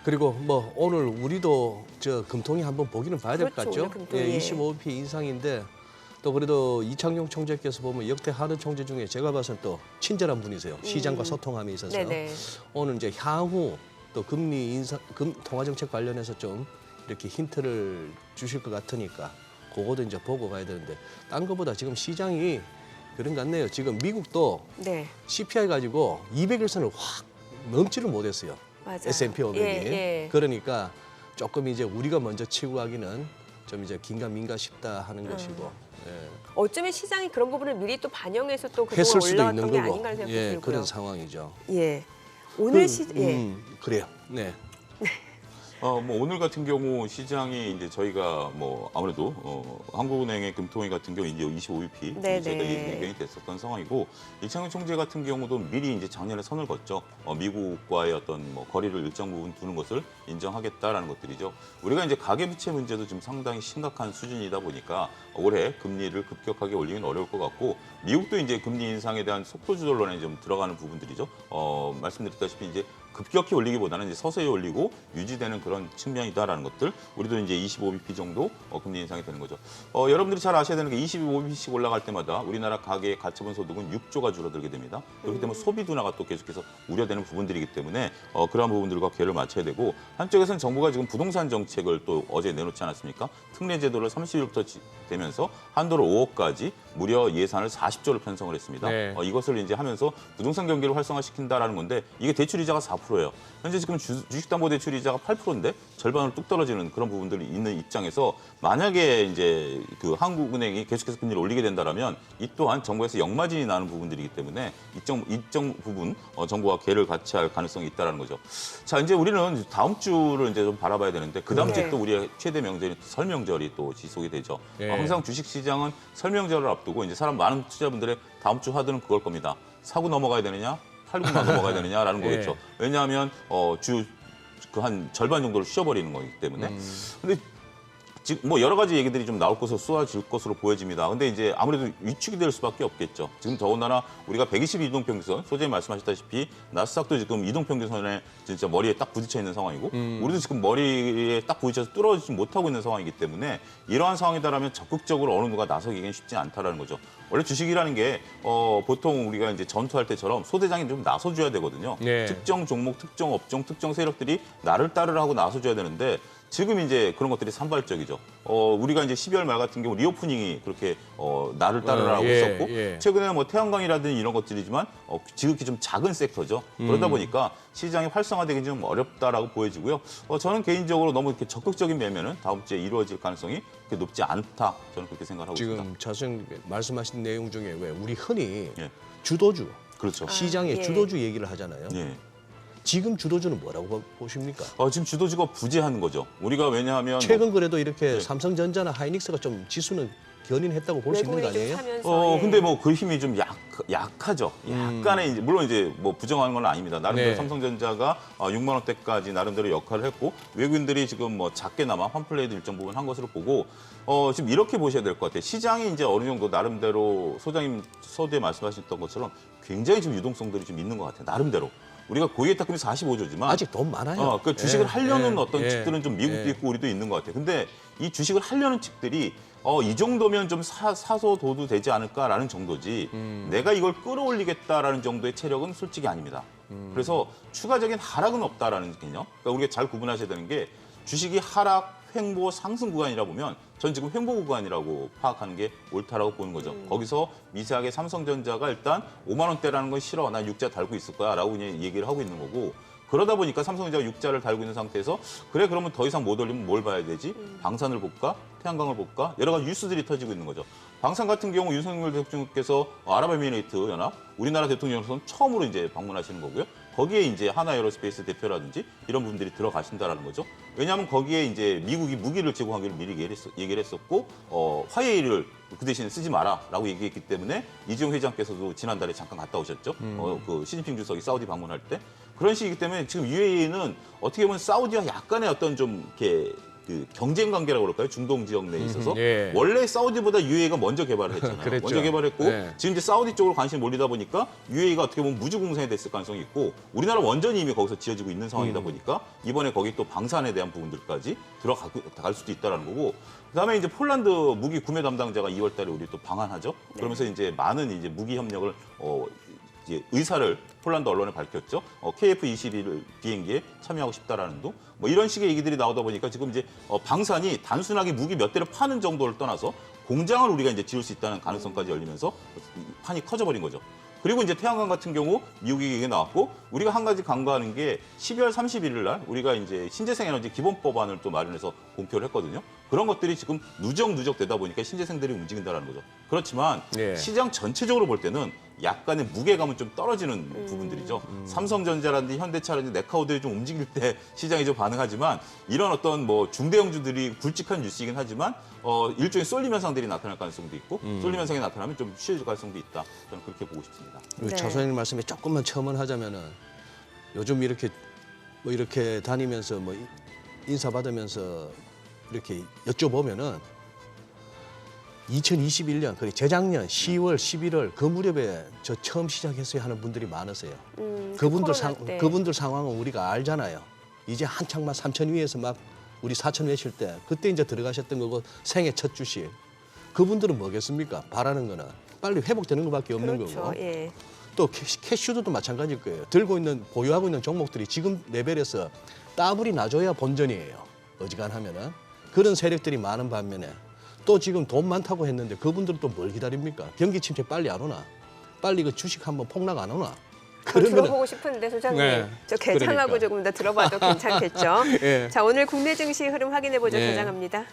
그리고 뭐 오늘 우리도 저 금통위 한번 보기는 봐야 될 것 그렇죠, 같죠? 오늘 금통위. 예, 25p 이상인데 또 그래도 이창용 총재께서 보면 역대 하는 총재 중에 제가 봐서는 또 친절한 분이세요. 시장과 소통함이 있어서 네네. 오늘 이제 향후 또 금리 인상, 통화 정책 관련해서 좀 이렇게 힌트를 주실 것 같으니까 그거도 이제 보고 가야 되는데 딴 것보다 지금 시장이 그런 것 같네요. 지금 미국도 네. CPI 가지고 200일선을 확 넘지를 못했어요. 맞아요. S&P 500이. 예. 그러니까 조금 이제 우리가 먼저 치고 가기는 좀 이제 긴가민가 싶다 하는 것이고 예. 어쩌면 시장이 그런 부분을 미리 또 반영해서 또 그동안 했을 수도 올라왔던 있는 게 거고 아닌가 하는 생각이 예, 들고요. 그런 상황이죠. 예. 오늘 예. 그래요. 네. 뭐 오늘 같은 경우 시장이 이제 저희가 뭐 아무래도 한국은행의 금통위 같은 경우 이제 25bp 네네. 저희가 예견이 됐었던 상황이고 이창용 총재 같은 경우도 미리 이제 작년에 선을 걷죠. 미국과의 어떤 뭐 거리를 일정 부분 두는 것을 인정하겠다라는 것들이죠. 우리가 이제 가계부채 문제도 지금 상당히 심각한 수준이다 보니까 올해 금리를 급격하게 올리기는 어려울 것 같고 미국도 이제 금리 인상에 대한 속도 조절론에 좀 들어가는 부분들이죠. 말씀드렸다시피 이제 급격히 올리기보다는 이제 서서히 올리고 유지되는 그런 측면이다라는 것들. 우리도 이제 25bp 정도 금리 인상이 되는 거죠. 여러분들이 잘 아셔야 되는 게 25bp씩 올라갈 때마다 우리나라 가계의 가처분 소득은 6조가 줄어들게 됩니다. 그렇기 때문에 소비 둔화가 또 계속해서 우려되는 부분들이기 때문에 그러한 부분들과 궤를 맞춰야 되고 한쪽에서는 정부가 지금 부동산 정책을 또 어제 내놓지 않았습니까? 특례 제도를 30일부터 되면서 한도를 5억까지 무려 예산을 40조를 편성을 했습니다. 네. 이것을 이제 하면서 부동산 경기를 활성화시킨다라는 건데 이게 대출 이자가 4%예요. 현재 지금 주식담보대출 이자가 8%인데 절반으로 뚝 떨어지는 그런 부분들이 있는 입장에서 만약에 이제 그 한국은행이 계속해서 금리를 올리게 된다라면 이 또한 정부에서 역마진이 나는 부분들이기 때문에 일정 부분 정부와 궤를 같이 할 가능성이 있다라는 거죠. 자, 이제 우리는 다음 주를 이제 좀 바라봐야 되는데 그 다음 주에 또 우리의 최대 명절이 설 명절이 또 지속이 되죠. 네. 항상 주식 시장은 설 명절을 앞두고 이제 많은 투자자분들의 다음 주 화두는 그걸 겁니다. 사고 넘어가야 되느냐, 팔고만 넘어가야 되느냐라는 네. 거겠죠. 왜냐하면 그 한 절반 정도를 쉬어버리는 거기 때문에. 근데 지금 뭐 여러 가지 얘기들이 좀 나올 것으로 쏟아질 것으로 보여집니다. 근데 이제 아무래도 위축이 될 수밖에 없겠죠. 지금 더군다나 우리가 120 이동평균선, 소장님 말씀하셨다시피 나스닥도 지금 이동평균선에 진짜 머리에 딱 부딪혀 있는 상황이고 우리도 지금 머리에 딱 부딪혀서 뚫어지지 못하고 있는 상황이기 때문에 이러한 상황이다라면 적극적으로 어느 누가 나서기는 쉽지 않다라는 거죠. 원래 주식이라는 게 보통 우리가 이제 전투할 때처럼 소대장이 좀 나서줘야 되거든요. 네. 특정 종목, 특정 업종, 특정 세력들이 나를 따르라 하고 나서줘야 되는데 지금 이제 그런 것들이 산발적이죠. 우리가 이제 12월 말 같은 경우 리오프닝이 그렇게 나를 따르라고 했었고 최근에 뭐 태양광이라든지 이런 것들이지만 지극히 좀 작은 섹터죠. 그러다 보니까 시장이 활성화되기 좀 어렵다라고 보여지고요. 저는 개인적으로 너무 이렇게 적극적인 매매는 다음 주에 이루어질 가능성이 그렇게 높지 않다. 저는 그렇게 생각하고 있습니다. 지금 자수형 말씀하신 내용 중에 왜 우리 흔히 예. 주도주, 그렇죠. 시장의 예. 주도주 얘기를 하잖아요. 예. 지금 주도주는 뭐라고 보십니까? 지금 주도주가 부재한 거죠. 우리가 왜냐하면 최근 그래도 이렇게 네. 삼성전자나 하이닉스가 좀 지수는 견인했다고 볼 수 있는 거 외국인이 아니에요? 좀 사면서 근데 뭐 그 힘이 좀 약하죠. 약간의 이제 물론 이제 뭐 부정하는 건 아닙니다. 나름대로 네. 삼성전자가 6만 원대까지 나름대로 역할을 했고 외국인들이 지금 뭐 작게나마 환플레이도 일정 부분 한 것으로 보고 지금 이렇게 보셔야 될 것 같아요. 시장이 이제 어느 정도 나름대로 소장님 서두에 말씀하셨던 것처럼 굉장히 지금 유동성들이 좀 있는 것 같아요. 나름대로. 우리가 고객 탁금이 45조지만 아직 돈 많아요. 그 주식을 예, 하려는 예, 어떤 예, 측들은 좀 미국도 예. 있고 우리도 있는 것 같아요. 근데 이 주식을 하려는 측들이 이 정도면 좀 사서 둬도 되지 않을까라는 정도지 내가 이걸 끌어올리겠다라는 정도의 체력은 솔직히 아닙니다. 그래서 추가적인 하락은 없다라는 개념. 그러니까 우리가 잘 구분하셔야 되는 게 주식이 하락, 횡보, 상승 구간이라 보면 전 지금 횡보 구간이라고 파악하는 게 옳다라고 보는 거죠. 거기서 미세하게 삼성전자가 일단 5만 원대라는 건 싫어. 난 6자 달고 있을 거야 라고 그냥 얘기를 하고 있는 거고 그러다 보니까 삼성전자가 6자를 달고 있는 상태에서 그래 그러면 더 이상 못 올리면 뭘 봐야 되지? 방산을 볼까? 태양광을 볼까? 여러 가지 뉴스들이 터지고 있는 거죠. 방산 같은 경우 윤석열 대통령께서 아랍에미레이트 연합 우리나라 대통령으로서는 처음으로 이제 방문하시는 거고요. 거기에 이제 하나에어로스페이스 대표라든지 이런 분들이 들어가신다라는 거죠. 왜냐하면 거기에 이제 미국이 무기를 제공하기를 미리 얘기를 했었고 화웨이를 그 대신 쓰지 마라라고 얘기했기 때문에 이재용 회장께서도 지난달에 잠깐 갔다 오셨죠. 그 시진핑 주석이 사우디 방문할 때 그런 식이기 때문에 지금 UAE는 어떻게 보면 사우디와 약간의 어떤 좀 이렇게 그 경쟁 관계라고 그럴까요? 중동 지역 내에 있어서 예. 원래 사우디보다 UAE가 먼저 개발을 했잖아요. 그랬죠. 먼저 개발했고 예. 지금 이제 사우디 쪽으로 관심이 몰리다 보니까 UAE가 어떻게 보면 무주공산이 됐을 가능성이 있고 우리나라 원전이 이미 거기서 지어지고 있는 상황이다 보니까 이번에 거기 또 방산에 대한 부분들까지 들어갈 수도 있다라는 거고 그다음에 이제 폴란드 무기 구매 담당자가 2월달에 우리 또 방한하죠. 그러면서 이제 많은 이제 무기 협력을 이제 의사를 폴란드 언론에 밝혔죠. KF-21 비행기에 참여하고 싶다라는 둥. 뭐 이런 식의 얘기들이 나오다 보니까 지금 이제 방산이 단순하게 무기 몇 대를 파는 정도를 떠나서 공장을 우리가 이제 지을 수 있다는 가능성까지 열리면서 판이 커져버린 거죠. 그리고 이제 태양광 같은 경우 미국이 얘기 나왔고 우리가 한 가지 간과하는 게 12월 31일 날 우리가 이제 신재생 에너지 기본법안을 또 마련해서 공표를 했거든요. 그런 것들이 지금 누적 되다 보니까 신재생들이 움직인다는 거죠. 그렇지만 네. 시장 전체적으로 볼 때는 약간의 무게감은 좀 떨어지는 부분들이죠. 삼성전자라든지 현대차라든지 네카우들이 좀 움직일 때 시장이 좀 반응하지만 이런 어떤 뭐 중대형주들이 굵직한 뉴스이긴 하지만 일종의 쏠림 현상들이 나타날 가능성도 있고 쏠림 현상이 나타나면 좀 쉬워질 가능성도 있다. 저는 그렇게 보고 싶습니다. 우리 네. 차 소장님 말씀에 조금만 첨언하자면은 요즘 이렇게 다니면서 뭐 인사 받으면서 이렇게 여쭤보면은 2021년 그리고 재작년 10월, 11월 그 무렵에 저 처음 시작했어요 하는 분들이 많으세요. 그분들 상황은 우리가 알잖아요. 이제 한창 막 3천 위에서 막 우리 4천 외칠 때 그때 이제 들어가셨던 거고 생애 첫 주식. 그분들은 뭐겠습니까? 바라는 거는 빨리 회복되는 것밖에 없는 그렇죠. 거고. 예. 또 캐시우드도 마찬가지일 거예요. 보유하고 있는 종목들이 지금 레벨에서 따블이 나줘야 본전이에요. 어지간하면은. 그런 세력들이 많은 반면에 또 지금 돈 많다고 했는데 그분들은 또 뭘 기다립니까? 경기 침체 빨리 안 오나? 빨리 그 주식 한번 폭락 안 오나? 들어보고 싶은데 소장님 네, 저 계장하고 그러니까. 조금 더 들어봐도 괜찮겠죠? 예. 자 오늘 국내 증시 흐름 확인해 보죠. 네. 계장합니다.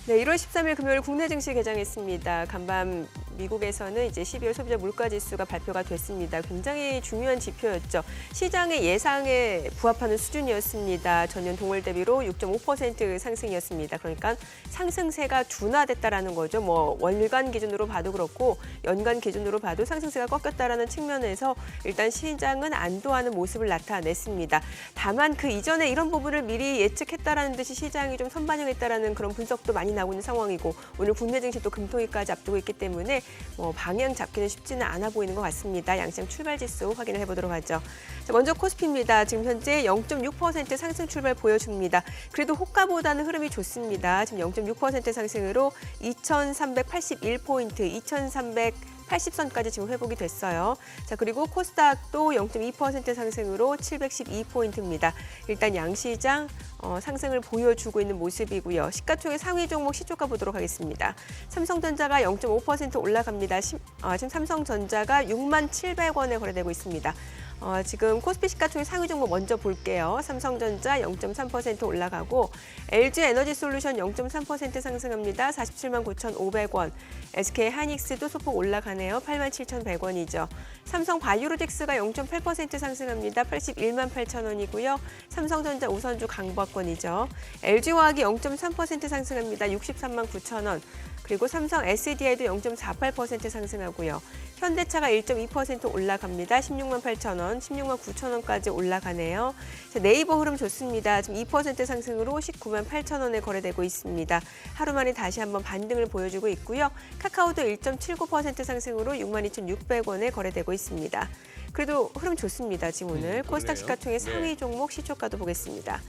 네, 1월 13일 금요일 국내 증시 개장했습니다. 간밤 미국에서는 이제 12월 소비자 물가 지수가 발표가 됐습니다. 굉장히 중요한 지표였죠. 시장의 예상에 부합하는 수준이었습니다. 전년 동월 대비로 6.5% 상승이었습니다. 그러니까 상승세가 둔화됐다라는 거죠. 뭐 월간 기준으로 봐도 그렇고 연간 기준으로 봐도 상승세가 꺾였다라는 측면에서 일단 시장은 안도하는 모습을 나타냈습니다. 다만 그 이전에 이런 부분을 미리 예측했다라는 듯이 시장이 좀 선반영했다라는 그런 분석도 많이 나오고 있는 상황이고 오늘 국내 증시 또 금토일까지 앞두고 있기 때문에 뭐 방향 잡기는 쉽지는 않아 보이는 것 같습니다. 양시장 출발 지수 확인을 해보도록 하죠. 자, 먼저 코스피입니다. 지금 현재 0.6% 상승 출발 보여줍니다. 그래도 호가보다는 흐름이 좋습니다. 지금 0.6% 상승으로 2,381포인트, 2,380선까지 지금 회복이 됐어요. 자, 그리고 코스닥도 0.2% 상승으로 712포인트입니다. 일단 양시장 상승을 보여주고 있는 모습이고요. 시가총액 상위 종목 시초가 보도록 하겠습니다. 삼성전자가 0.5% 올라갑니다. 지금 삼성전자가 67,000원에 거래되고 있습니다. 지금 코스피 시가총액 상위 종목 먼저 볼게요. 삼성전자 0.3% 올라가고 LG에너지솔루션 0.3% 상승합니다. 479,500원. SK하이닉스도 소폭 올라가네요. 87,100원이죠. 삼성바이오로직스가 0.8% 상승합니다. 818,000원이고요. 삼성전자 우선주 강보권이죠. LG화학이 0.3% 상승합니다. 639,000원. 그리고 삼성 SDI도 0.48% 상승하고요. 현대차가 1.2% 올라갑니다. 168,000원, 169,000원까지 올라가네요. 자, 네이버 흐름 좋습니다. 지금 2% 상승으로 198,000원에 거래되고 있습니다. 하루 만에 다시 한번 반등을 보여주고 있고요. 카카오도 1.79% 상승으로 62,600원에 거래되고 있습니다. 그래도 흐름 좋습니다. 지금 오늘 코스닥 시가총액 상위 종목 시초가도 보겠습니다.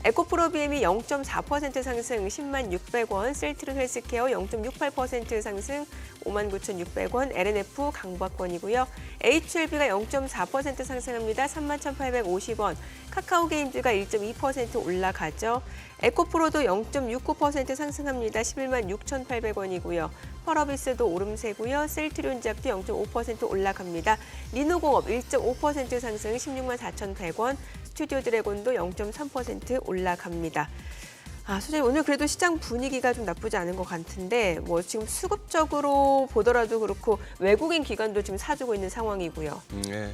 에코프로비엠이 0.4% 상승 106,600원, 셀트리 헬스케어 0.68% 상승 59,600원, LNF 강보권이고요. HLB가 0.4% 상승합니다. 31,850원, 카카오게임즈가 1.2% 올라가죠. 에코프로도 0.69% 상승합니다. 116,800원이고요. 펄어비스도 오름세고요. 셀트리온제약도 0.5% 올라갑니다. 리노공업 1.5% 상승 164,100원, 스튜디오 드래곤도 0.3% 올라갑니다. 소장님 오늘 그래도 시장 분위기가 좀 나쁘지 않은 것 같은데 뭐 지금 수급적으로 보더라도 그렇고 외국인 기관도 지금 사주고 있는 상황이고요.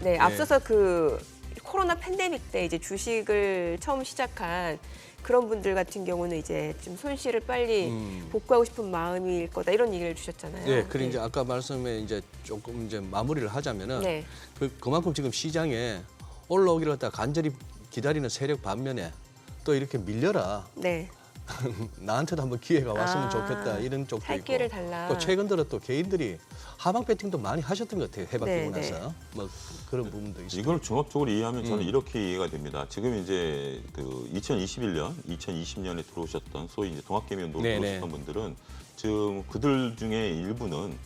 네, 앞서서 그 코로나 팬데믹 때 이제 주식을 처음 시작한 그런 분들 같은 경우는 이제 좀 손실을 빨리 복구하고 싶은 마음일 거다 이런 얘기를 주셨잖아요. 네, 그리고 이제 아까 말씀에 이제 조금 이제 마무리를 하자면은 네. 그만큼 지금 시장에 올라오기를 갖다 간절히 기다리는 세력 반면에 또 이렇게 밀려라. 네. 나한테도 한번 기회가 왔으면 좋겠다 이런 쪽도 살 있고. 기회를 달라. 또 최근 들어 또 개인들이 하방 배팅도 많이 하셨던 것 같아요. 해박되고 네, 나서 뭐 그런 부분도 있어요. 이걸 종합적으로 이해하면 저는 이렇게 이해가 됩니다. 지금 이제 그 2021년, 2020년에 들어오셨던 소위 이제 동학개미운동으로 네네. 들어오셨던 분들은 지금 그들 중에 일부는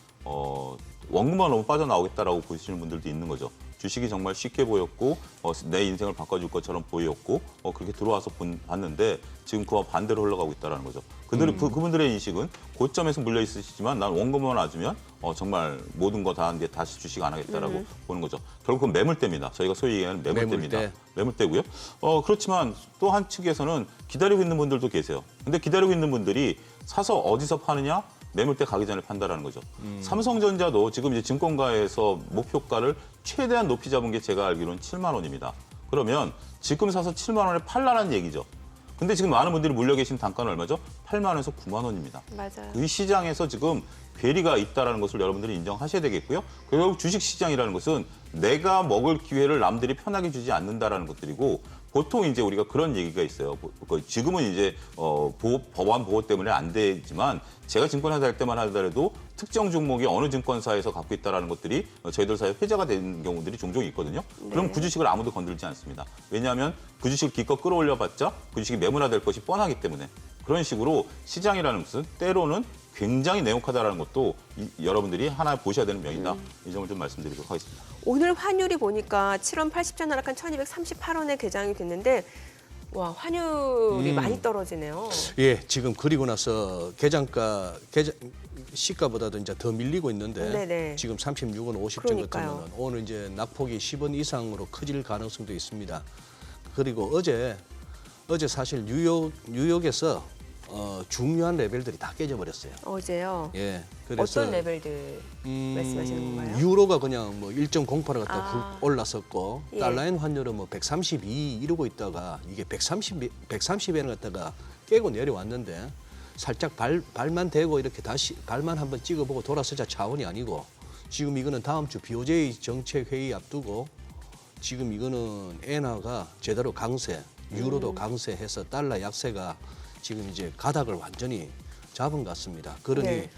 원금만 너무 빠져나오겠다라고 보시는 분들도 있는 거죠. 주식이 정말 쉽게 보였고 내 인생을 바꿔줄 것처럼 보였고 그렇게 들어와서 봤는데 지금 그와 반대로 흘러가고 있다는 거죠. 그분들의 인식은 고점에서 물려 있으시지만 난 원금만 놔주면 정말 모든 거 다 하는데 다시 주식 안 하겠다라고 보는 거죠. 결국은 매물대입니다. 저희가 소위 얘기하는 매물대입니다. 매물대고요. 그렇지만 또 한 측에서는 기다리고 있는 분들도 계세요. 근데 기다리고 있는 분들이 사서 어디서 파느냐? 매물대 가기 전에 판다라는 거죠. 삼성전자도 지금 이제 증권가에서 목표가를 최대한 높이 잡은 게 제가 알기로는 7만 원입니다. 그러면 지금 사서 7만 원에 팔라는 얘기죠. 근데 지금 많은 분들이 물려 계신 단가는 얼마죠? 8만 원에서 9만 원입니다. 맞아요. 이 시장에서 지금 괴리가 있다는 것을 여러분들이 인정하셔야 되겠고요. 결국 주식시장이라는 것은 내가 먹을 기회를 남들이 편하게 주지 않는다라는 것들이고 보통 이제 우리가 그런 얘기가 있어요. 지금은 이제 법안 보호 때문에 안 되지만 제가 증권회사 할 때만 하더라도 특정 종목이 어느 증권사에서 갖고 있다라는 것들이 저희들 사이에 회자가 되는 경우들이 종종 있거든요. 그럼 그 주식을 아무도 건들지 않습니다. 왜냐하면 그 주식을 기껏 끌어올려봤자 그 주식이 매물화될 것이 뻔하기 때문에 그런 식으로 시장이라는 것은 때로는 굉장히 냉혹하다는 것도 여러분들이 하나 보셔야 되는 면이다. 이 점을 좀 말씀드리도록 하겠습니다. 오늘 환율이 보니까 7원 80전 하락한 1,238원에 개장이 됐는데 와 환율이 많이 떨어지네요. 예, 지금 그리고 나서 시가보다도 이제 더 밀리고 있는데 네네. 지금 36원 50전 그러니까요. 같으면 오늘 이제 낙폭이 10원 이상으로 커질 가능성도 있습니다. 그리고 어제 사실 뉴욕에서 중요한 레벨들이 다 깨져버렸어요. 어제요? 예, 그래서 어떤 레벨들 말씀하시는 건가요? 유로가 그냥 뭐 1.08을 갖다 훅 올랐었고 예. 달러엔 환율은 뭐 132 이러고 있다가 이게 130엔을 갖다가 깨고 내려왔는데 살짝 발만 대고 이렇게 다시 발만 한번 찍어보고 돌아서자 차원이 아니고 지금 이거는 다음 주 BOJ 정책 회의 앞두고 지금 이거는 엔화가 제대로 강세, 유로도 강세해서 달러 약세가 지금 이제 가닥을 완전히 잡은 것 같습니다. 그러니 네.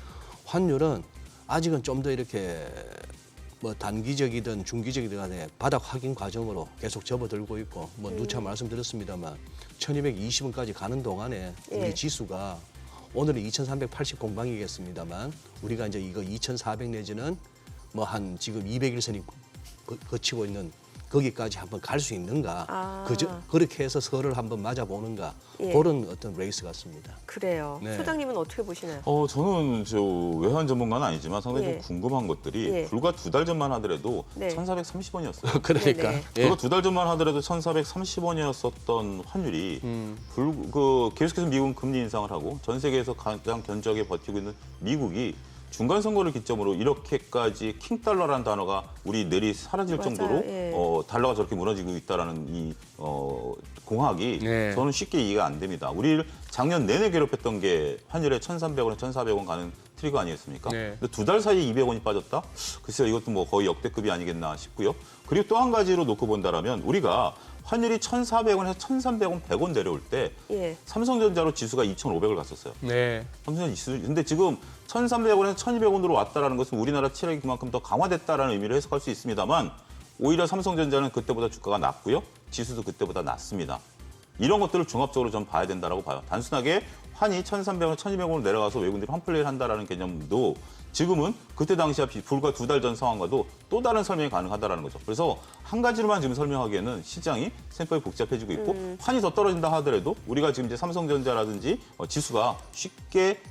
환율은 아직은 좀 더 이렇게 뭐 단기적이든 중기적이든 간에 바닥 확인 과정으로 계속 접어들고 있고 뭐 누차 말씀드렸습니다만 1220원까지 가는 동안에 예. 우리 지수가 오늘은 2380 공방이겠습니다만 우리가 이제 이거 2400 내지는 뭐 한 지금 201선이 거치고 있는 거기까지 한번 갈 수 있는가 그렇게 해서 설을 한번 맞아보는가 예. 그런 어떤 레이스 같습니다. 그래요. 네. 소장님은 어떻게 보시나요? 저는 외환 전문가는 아니지만 상당히 예. 좀 궁금한 것들이 예. 불과 2달 전만 하더라도 네. 1,430원이었어요. 그러니까 네네. 예. 불과 2달 전만 하더라도 1,430원이었었던 환율이 계속해서 미국은 금리 인상을 하고 전 세계에서 가장 견조하게 버티고 있는 미국이 중간 선거를 기점으로 이렇게까지 킹달러라는 단어가 우리 내리 사라질 맞아요. 정도로 예. 달러가 저렇게 무너지고 있다라는 이 공학이 네. 저는 쉽게 이해가 안 됩니다. 우리를 작년 내내 괴롭혔던 게 환율에 1,300원, 1,400원 가는 트리거 아니겠습니까? 네. 근데 2달 사이에 200원이 빠졌다? 글쎄요, 이것도 뭐 거의 역대급이 아니겠나 싶고요. 그리고 또 한 가지로 놓고 본다라면 우리가 환율이 1,400원에서 1,300원, 100원 내려올 때 예. 삼성전자로 지수가 2,500을 갔었어요. 네. 삼성전자 지수. 근데 지금 1,300원에서 1,200원으로 왔다라는 것은 우리나라 체력이 그만큼 더 강화됐다라는 의미를 해석할 수 있습니다만 오히려 삼성전자는 그때보다 주가가 낮고요. 지수도 그때보다 낮습니다. 이런 것들을 종합적으로 좀 봐야 된다라고 봐요. 단순하게 환이 1,300원, 1,200원으로 내려가서 외국인들이 환플레이를 한다라는 개념도 지금은 그때 당시와 불과 2달 전 상황과도 또 다른 설명이 가능하다라는 거죠. 그래서 한 가지로만 지금 설명하기에는 시장이 생각이 복잡해지고 있고 환이 더 떨어진다 하더라도 우리가 지금 이제 삼성전자라든지 지수가 쉽게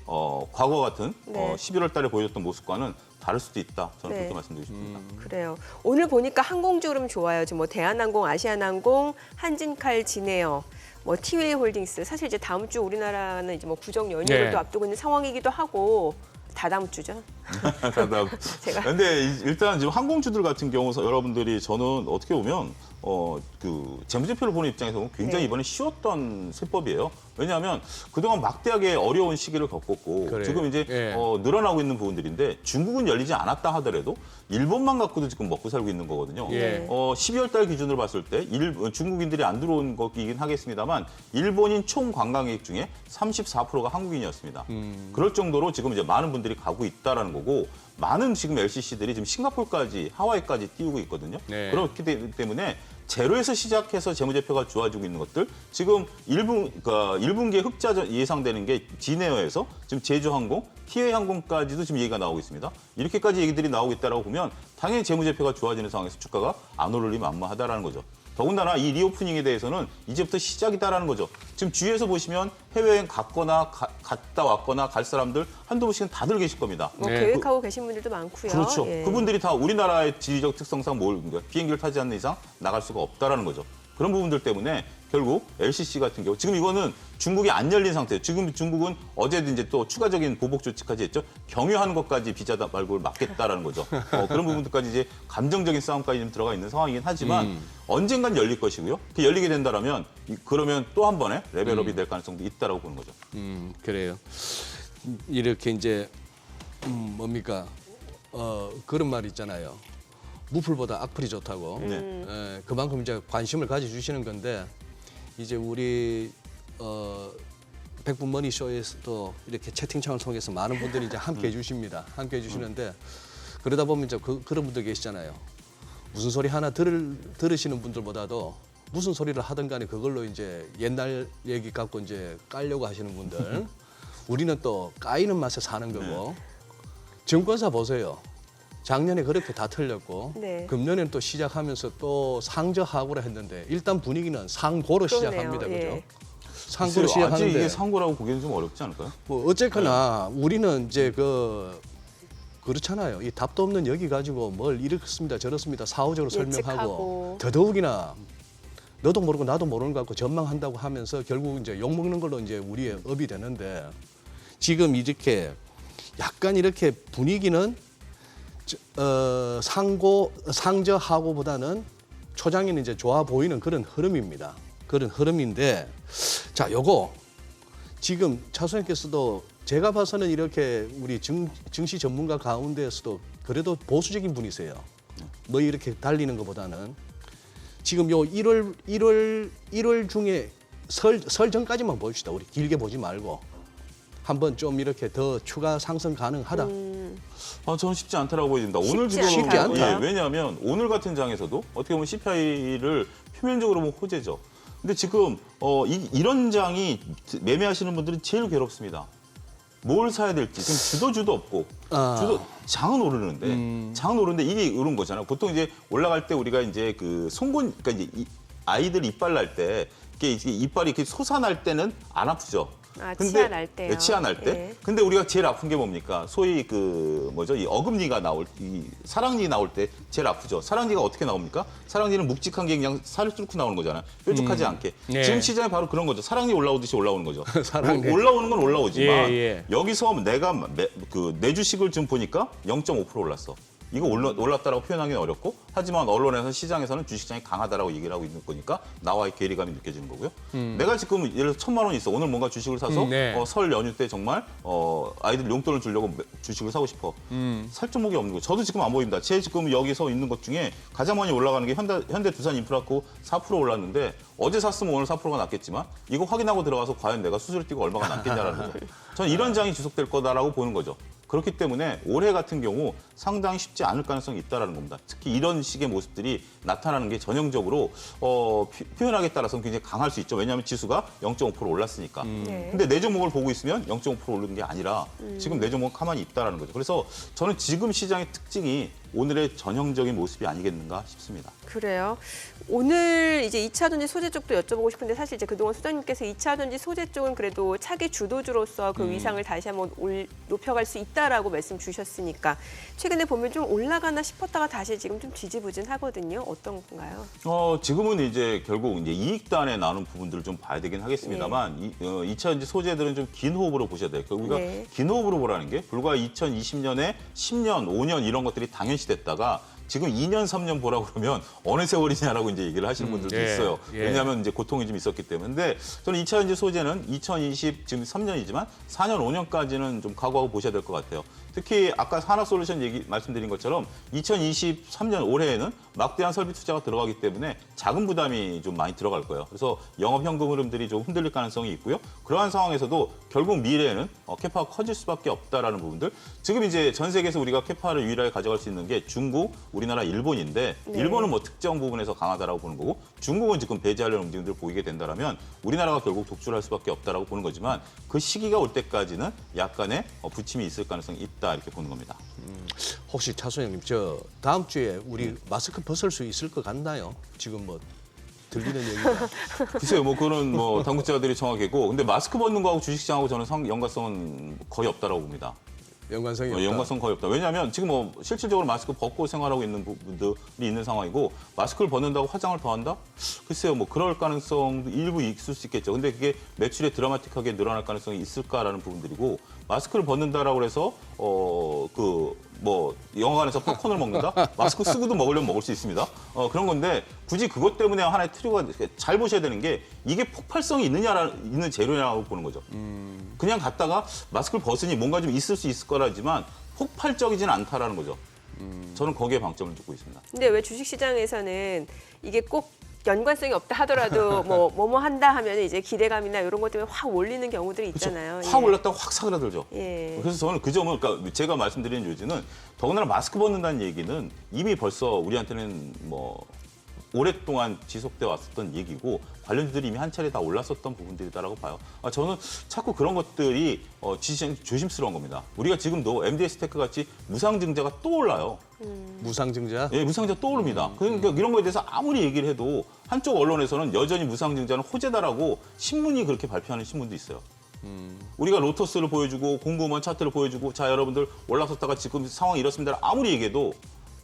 과거 같은 네. 11월 달에 보여줬던 모습과는 다를 수도 있다. 저는 네. 그렇게 말씀드리고 싶습니다. 그래요. 오늘 보니까 항공주 그럼 좋아요. 지금 뭐 대한항공, 아시아나항공, 한진칼, 진에어, 뭐 티웨이홀딩스. 사실 이제 다음 주 우리나라는 이제 뭐 구정 연휴를 네. 또 앞두고 있는 상황이기도 하고 다다음 주죠. 제가 근데 일단 지금 항공주들 같은 경우 여러분들이 저는 어떻게 보면 재무제표를 보는 입장에서 보면 굉장히 네. 이번에 쉬웠던 세법이에요. 왜냐하면 그동안 막대하게 어려운 시기를 겪었고 그래요. 지금 이제 예. 늘어나고 있는 부분들인데 중국은 열리지 않았다 하더라도 일본만 갖고도 지금 먹고 살고 있는 거거든요. 예. 12월 달 기준으로 봤을 때 중국인들이 안 들어온 거이긴 하겠습니다만 일본인 총 관광객 중에 34%가 한국인이었습니다. 그럴 정도로 지금 이제 많은 분들이 가고 있다라는 있다라는 거고 많은 지금 LCC들이 지금 싱가포르까지 하와이까지 띄우고 있거든요. 네. 그렇기 때문에 제로에서 시작해서 재무제표가 좋아지고 있는 것들 지금 1분기에 흑자 예상되는 게 진에어에서 지금 제주항공, 티웨이항공까지도 지금 얘기가 나오고 있습니다. 이렇게까지 얘기들이 나오고 있다고 보면 당연히 재무제표가 좋아지는 상황에서 주가가 안 오르리 만무하다라는 거죠. 더군다나 이 리오프닝에 대해서는 이제부터 시작이다라는 거죠. 지금 주위에서 보시면 해외여행 갔거나 갔다 왔거나 갈 사람들 한두 분씩은 다들 계실 겁니다. 뭐 네. 계획하고 계신 분들도 많고요. 그렇죠. 예. 그분들이 다 우리나라의 지리적 특성상 비행기를 타지 않는 이상 나갈 수가 없다라는 거죠. 그런 부분들 때문에 결국 LCC 같은 경우 지금 이거는 중국이 안 열린 상태예요. 지금 중국은 어제도 이제 또 추가적인 보복 조치까지 했죠. 경유하는 것까지 비자 발급을 막겠다라는 거죠. 그런 부분들까지 이제 감정적인 싸움까지 좀 들어가 있는 상황이긴 하지만 언젠간 열릴 것이고요. 그 열리게 된다라면 그러면 또 한 번에 레벨업이 될 가능성도 있다라고 보는 거죠. 그래요. 이렇게 이제 뭡니까? 그런 말 있잖아요. 무풀보다 악플이 좋다고. 네. 그만큼 이제 관심을 가져주시는 건데 이제 우리 백분 머니쇼에서도 이렇게 채팅창을 통해서 많은 분들이 이제 함께 해주십니다. 함께 해주시는데 그러다 보면 이제 그런 분들 계시잖아요. 무슨 소리 하나 들으시는 분들보다도 무슨 소리를 하든 간에 그걸로 이제 옛날 얘기 갖고 이제 깔려고 하시는 분들. 우리는 또 까이는 맛에 사는 거고. 증권사 보세요. 작년에 그렇게 다 틀렸고 네. 금년에는 또 시작하면서 또 상저하고라 했는데 일단 분위기는 상고로 그러네요. 시작합니다. 그죠? 예. 상고로 글쎄요, 아직 시작하는데 이게 상고라고 보기에는 좀 어렵지 않을까요? 뭐 어쨌거나 우리는 이제 그렇잖아요. 이 답도 없는 여기 가지고 뭘 이렇습니다 저렇습니다 사후적으로 설명하고 예측하고. 더더욱이나 너도 모르고 나도 모르는 거 갖고 전망한다고 하면서 결국 이제 욕 먹는 걸로 이제 우리의 업이 되는데 지금 이렇게 약간 이렇게 분위기는 상저하고보다는 초장에는 이제 좋아 보이는 그런 흐름입니다. 그런 흐름인데 자, 요거 지금 차 소장님께서도 제가 봐서는 이렇게 우리 증시 전문가 가운데에서도 그래도 보수적인 분이세요. 뭐 이렇게 달리는 것보다는 지금 요 1월 중에 설 전까지만 봅시다. 우리 길게 보지 말고 한번 좀 이렇게 더 추가 상승 가능하다. 저는 쉽지 않다라고 보여집니다. 오늘 쉽지 지금 쉽지 않다. 왜냐하면 오늘 같은 장에서도 어떻게 보면 CPI를 표면적으로 보면 호재죠. 근데 지금 이런 장이 매매하시는 분들은 제일 괴롭습니다. 뭘 사야 될지 지금 주도 없고 장은 오르는데 이게 오른 거잖아요. 보통 이제 올라갈 때 우리가 이제 그 송곳 그러니까 이제 아이들 이빨 날 때 이게 이빨이 이렇게 솟아날 때는 안 아프죠. 치아 날 때요. 네, 치아 날 때. 예. 근데 우리가 제일 아픈 게 뭡니까? 소위 이 어금니가 이 사랑니 나올 때 제일 아프죠. 사랑니가 어떻게 나옵니까? 사랑니는 묵직한 게 그냥 살을 뚫고 나오는 거잖아요. 뾰족하지 않게. 네. 지금 시장이 바로 그런 거죠. 사랑니 올라오듯이 올라오는 거죠. 사랑니. 올라오는 건 올라오지만 예. 여기서 내가 내 주식을 좀 보니까 0.5% 올랐어. 이거 올랐다라고 표현하기는 어렵고 하지만 언론에서 시장에서는 주식시장이 강하다라고 얘기를 하고 있는 거니까 나와의 괴리감이 느껴지는 거고요. 내가 지금 예를 들어 1,000만 원 있어. 오늘 뭔가 주식을 사서 네. 설 연휴 때 정말 아이들 용돈을 주려고 주식을 사고 싶어. 살 종목이 없는 거예요. 저도 지금 안 보입니다. 제 지금 여기서 있는 것 중에 가장 많이 올라가는 게 현대두산인프라코 4% 올랐는데 어제 샀으면 오늘 4%가 났겠지만 이거 확인하고 들어가서 과연 내가 수수료 띄고 얼마가 남겠냐라는 거죠. 저는 이런 장이 지속될 거다라고 보는 거죠. 그렇기 때문에 올해 같은 경우 상당히 쉽지 않을 가능성이 있다는 겁니다. 특히 이런 식의 모습들이 나타나는 게 전형적으로 표현하기에 따라서는 굉장히 강할 수 있죠. 왜냐하면 지수가 0.5% 올랐으니까. 네. 근데 내 종목을 보고 있으면 0.5% 오르는 게 아니라 지금 내 종목은 가만히 있다는 거죠. 그래서 저는 지금 시장의 특징이 오늘의 전형적인 모습이 아니겠는가 싶습니다. 그래요. 오늘 이제 2차 전지 소재 쪽도 여쭤보고 싶은데 사실 이제 그동안 소장님께서 2차 전지 소재 쪽은 그래도 차기 주도주로서 그 위상을 다시 한번 높여갈 수 있다라고 말씀 주셨으니까 최근에 보면 좀 올라가나 싶었다가 다시 지금 좀 지지부진하거든요. 어떤 건가요? 지금은 이제 결국 이제 이익단에 나눈 부분들을 좀 봐야 되긴 하겠습니다만 2차 전지 소재들은 좀 긴 호흡으로 보셔야 돼요. 우리가 네. 긴 호흡으로 보라는 게 불과 2020년에 10년, 5년 이런 것들이 당연시됐다가 지금 2년, 3년 보라고 그러면 어느 세월이냐라고 이제 얘기를 하시는 분들도 예, 있어요. 예. 왜냐하면 이제 고통이 좀 있었기 때문에. 근데 저는 2차 전지 소재는 2020 지금 3년이지만 4년, 5년까지는 좀 각오하고 보셔야 될 것 같아요. 특히 아까 산업솔루션 얘기 말씀드린 것처럼 2023년 올해에는 막대한 설비 투자가 들어가기 때문에 자금 부담이 좀 많이 들어갈 거예요. 그래서 영업 현금 흐름들이 좀 흔들릴 가능성이 있고요. 그러한 상황에서도 결국 미래에는 캐파가 커질 수밖에 없다라는 부분들. 지금 이제 전 세계에서 우리가 캐파를 유일하게 가져갈 수 있는 게 중국, 우리나라, 일본인데 네. 일본은 뭐 특정 부분에서 강하다라고 보는 거고 중국은 지금 배제하려는 움직임들을 보이게 된다라면 우리나라가 결국 독주를 할 수밖에 없다라고 보는 거지만 그 시기가 올 때까지는 약간의 부침이 있을 가능성이 있다 이렇게 보는 겁니다. 혹시 차 소장님, 저 다음 주에 우리 마스크 벗을 수 있을 것 같나요? 지금 뭐 들리는 얘기가. 글쎄요, 뭐 그런 뭐 당국자들이 정확했고, 근데 마스크 벗는 거하고 주식시장하고 저는 연관성은 거의 없다라고 봅니다. 연관성이 없다. 연관성 거의 없다. 왜냐하면 지금 뭐 실질적으로 마스크 벗고 생활하고 있는 분들이 있는 상황이고 마스크를 벗는다고 화장을 더 한다? 글쎄요, 뭐 그럴 가능성도 일부 있을 수 있겠죠. 근데 그게 매출에 드라마틱하게 늘어날 가능성이 있을까라는 부분들이고 마스크를 벗는다라고 해서 뭐 영화관에서 팝콘을 먹는다? 마스크 쓰고도 먹으려면 먹을 수 있습니다. 그런 건데 굳이 그것 때문에 하나의 트리거가 잘 보셔야 되는 게 이게 폭발성이 있는 재료냐고 보는 거죠. 그냥 갔다가 마스크를 벗으니 뭔가 좀 있을 수 있을 거라지만 폭발적이지는 않다라는 거죠. 저는 거기에 방점을 두고 있습니다. 근데 왜 주식시장에서는 이게 꼭 연관성이 없다 하더라도 뭐뭐 한다 하면 이제 기대감이나 이런 것 때문에 확 올리는 경우들이 있잖아요. 그렇죠. 확 예. 올랐다가 확 사그라들죠. 예. 그래서 저는 그 점을, 그러니까 제가 말씀드리는 요지는 더군다나 마스크 벗는다는 얘기는 이미 벌써 우리한테는 뭐 오랫동안 지속돼 왔었던 얘기고 관련주들이 이미 한 차례 다 올랐었던 부분들이다라고 봐요. 저는 자꾸 그런 것들이 조심스러운 겁니다. 우리가 지금도 MDS테크 같이 무상증자가 또 올라요. 무상증자? 예, 무상증자 또 오릅니다. 그러니까 이런 거에 대해서 아무리 얘기를 해도 한쪽 언론에서는 여전히 무상증자는 호재다라고 신문이 그렇게 발표하는 신문도 있어요. 우리가 로터스를 보여주고 공급원 차트를 보여주고 자 여러분들 올라섰다가 지금 상황이 이렇습니다. 아무리 얘기해도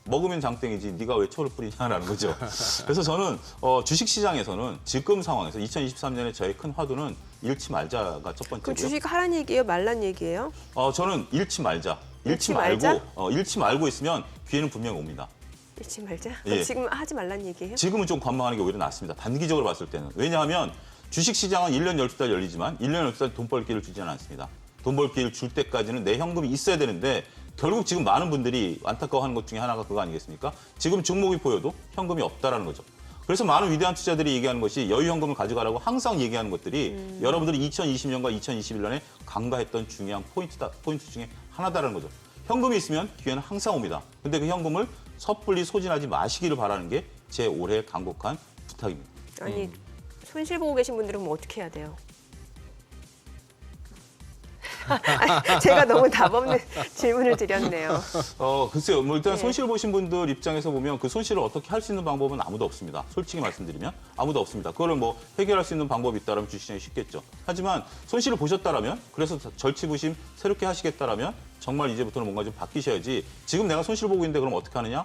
먹으면 장땡이지 네가 왜 초를 뿌리냐라는 거죠. 그래서 저는 주식시장에서는 지금 상황에서 2023년에 저의 큰 화두는 잃지 말자가 첫 번째고요. 그럼 주식 하란 얘기예요? 말란 얘기예요? 저는 잃지 말자. 잃지 잃지 말고 있으면 기회는 분명히 옵니다. 잃지 말자? 예. 지금 하지 말란 얘기예요? 지금은 좀 관망하는 게 오히려 낫습니다. 단기적으로 봤을 때는. 왜냐하면 주식시장은 1년 12달 열리지만 1년 12달 돈 벌 기회를 주지는 않습니다. 돈 벌 기회를 줄 때까지는 내 현금이 있어야 되는데 결국 지금 많은 분들이 안타까워하는 것 중에 하나가 그거 아니겠습니까? 지금 종목이 보여도 현금이 없다라는 거죠. 그래서 많은 위대한 투자들이 얘기하는 것이 여유 현금을 가져가라고 항상 얘기하는 것들이 여러분들이 2020년과 2021년에 간과했던 중요한 포인트 중에 하나다라는 거죠. 현금이 있으면 기회는 항상 옵니다. 근데 그 현금을 섣불리 소진하지 마시기를 바라는 게 제 올해 간곡한 부탁입니다. 아니 손실 보고 계신 분들은 그럼 어떻게 해야 돼요? 제가 너무 답 없는 질문을 드렸네요. 글쎄요. 뭐 일단 네. 손실 보신 분들 입장에서 보면 그 손실을 어떻게 할 수 있는 방법은 아무도 없습니다. 솔직히 말씀드리면 아무도 없습니다. 그거를 뭐 해결할 수 있는 방법이 있다면 주시장이 쉽겠죠. 하지만 손실을 보셨다라면 그래서 절치부심 새롭게 하시겠다라면 정말 이제부터는 뭔가 좀 바뀌셔야지 지금 내가 손실 보고 있는데 그럼 어떻게 하느냐?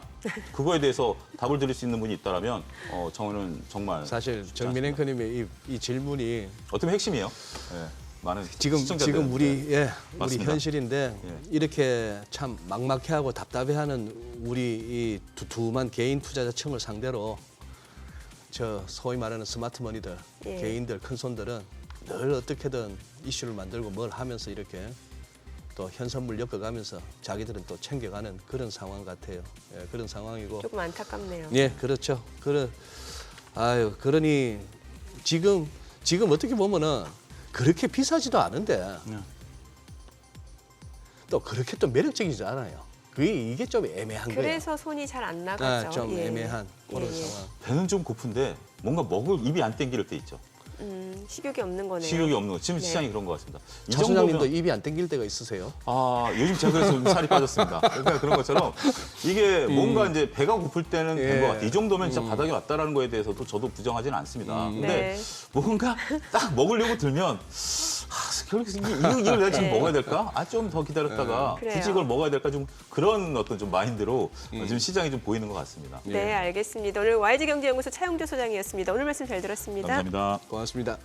그거에 대해서 답을 드릴 수 있는 분이 있다라면 저는 정말 사실 정민 앵커님의 이 질문이 어떻게 보면 핵심이에요. 네. 많은 지금 시청자들. 우리 네. 우리 맞습니다. 현실인데 예. 이렇게 참 막막해하고 답답해하는 우리 이 두툼한 개인 투자자층을 상대로 저 소위 말하는 스마트머니들, 예. 개인들, 큰 손들은 늘 어떻게든 이슈를 만들고 뭘 하면서 이렇게 또 현선물 엮어가면서 자기들은 또 챙겨가는 그런 상황 같아요. 예, 그런 상황이고. 조금 안타깝네요. 예, 그렇죠. 그러니 지금 어떻게 보면은 그렇게 비싸지도 않은데 또 그렇게 또 매력적이지 않아요. 이게 좀 애매한 거예요. 그래서 손이 잘 안 나가죠. 좀 예. 애매한 그런 예. 상황. 배는 좀 고픈데 뭔가 먹을 입이 안 땡길 때 있죠. 식욕이 없는 거네요. 식욕이 없는 거. 지금 네. 시장이 그런 것 같습니다. 이 차 소장님도 정도면 입이 안 땡길 때가 있으세요? 요즘 제가 그래서 좀 살이 빠졌습니다. 그러니까 그런 것처럼 이게 뭔가 이제 배가 고플 때는 된 것 같아요. 이 정도면 진짜 바닥에 왔다라는 거에 대해서도 저도 부정하지는 않습니다. 근데 네. 뭔가 딱 먹으려고 들면 이걸 내가 지금 네. 먹어야 될까? 좀 더 기다렸다가 그래요. 굳이 이걸 먹어야 될까? 좀 그런 어떤 좀 마인드로 지금 시장이 좀 보이는 것 같습니다. 네, 알겠습니다. 오늘 YG경제연구소 차용조 소장이었습니다. 오늘 말씀 잘 들었습니다. 감사합니다. 고맙습니다.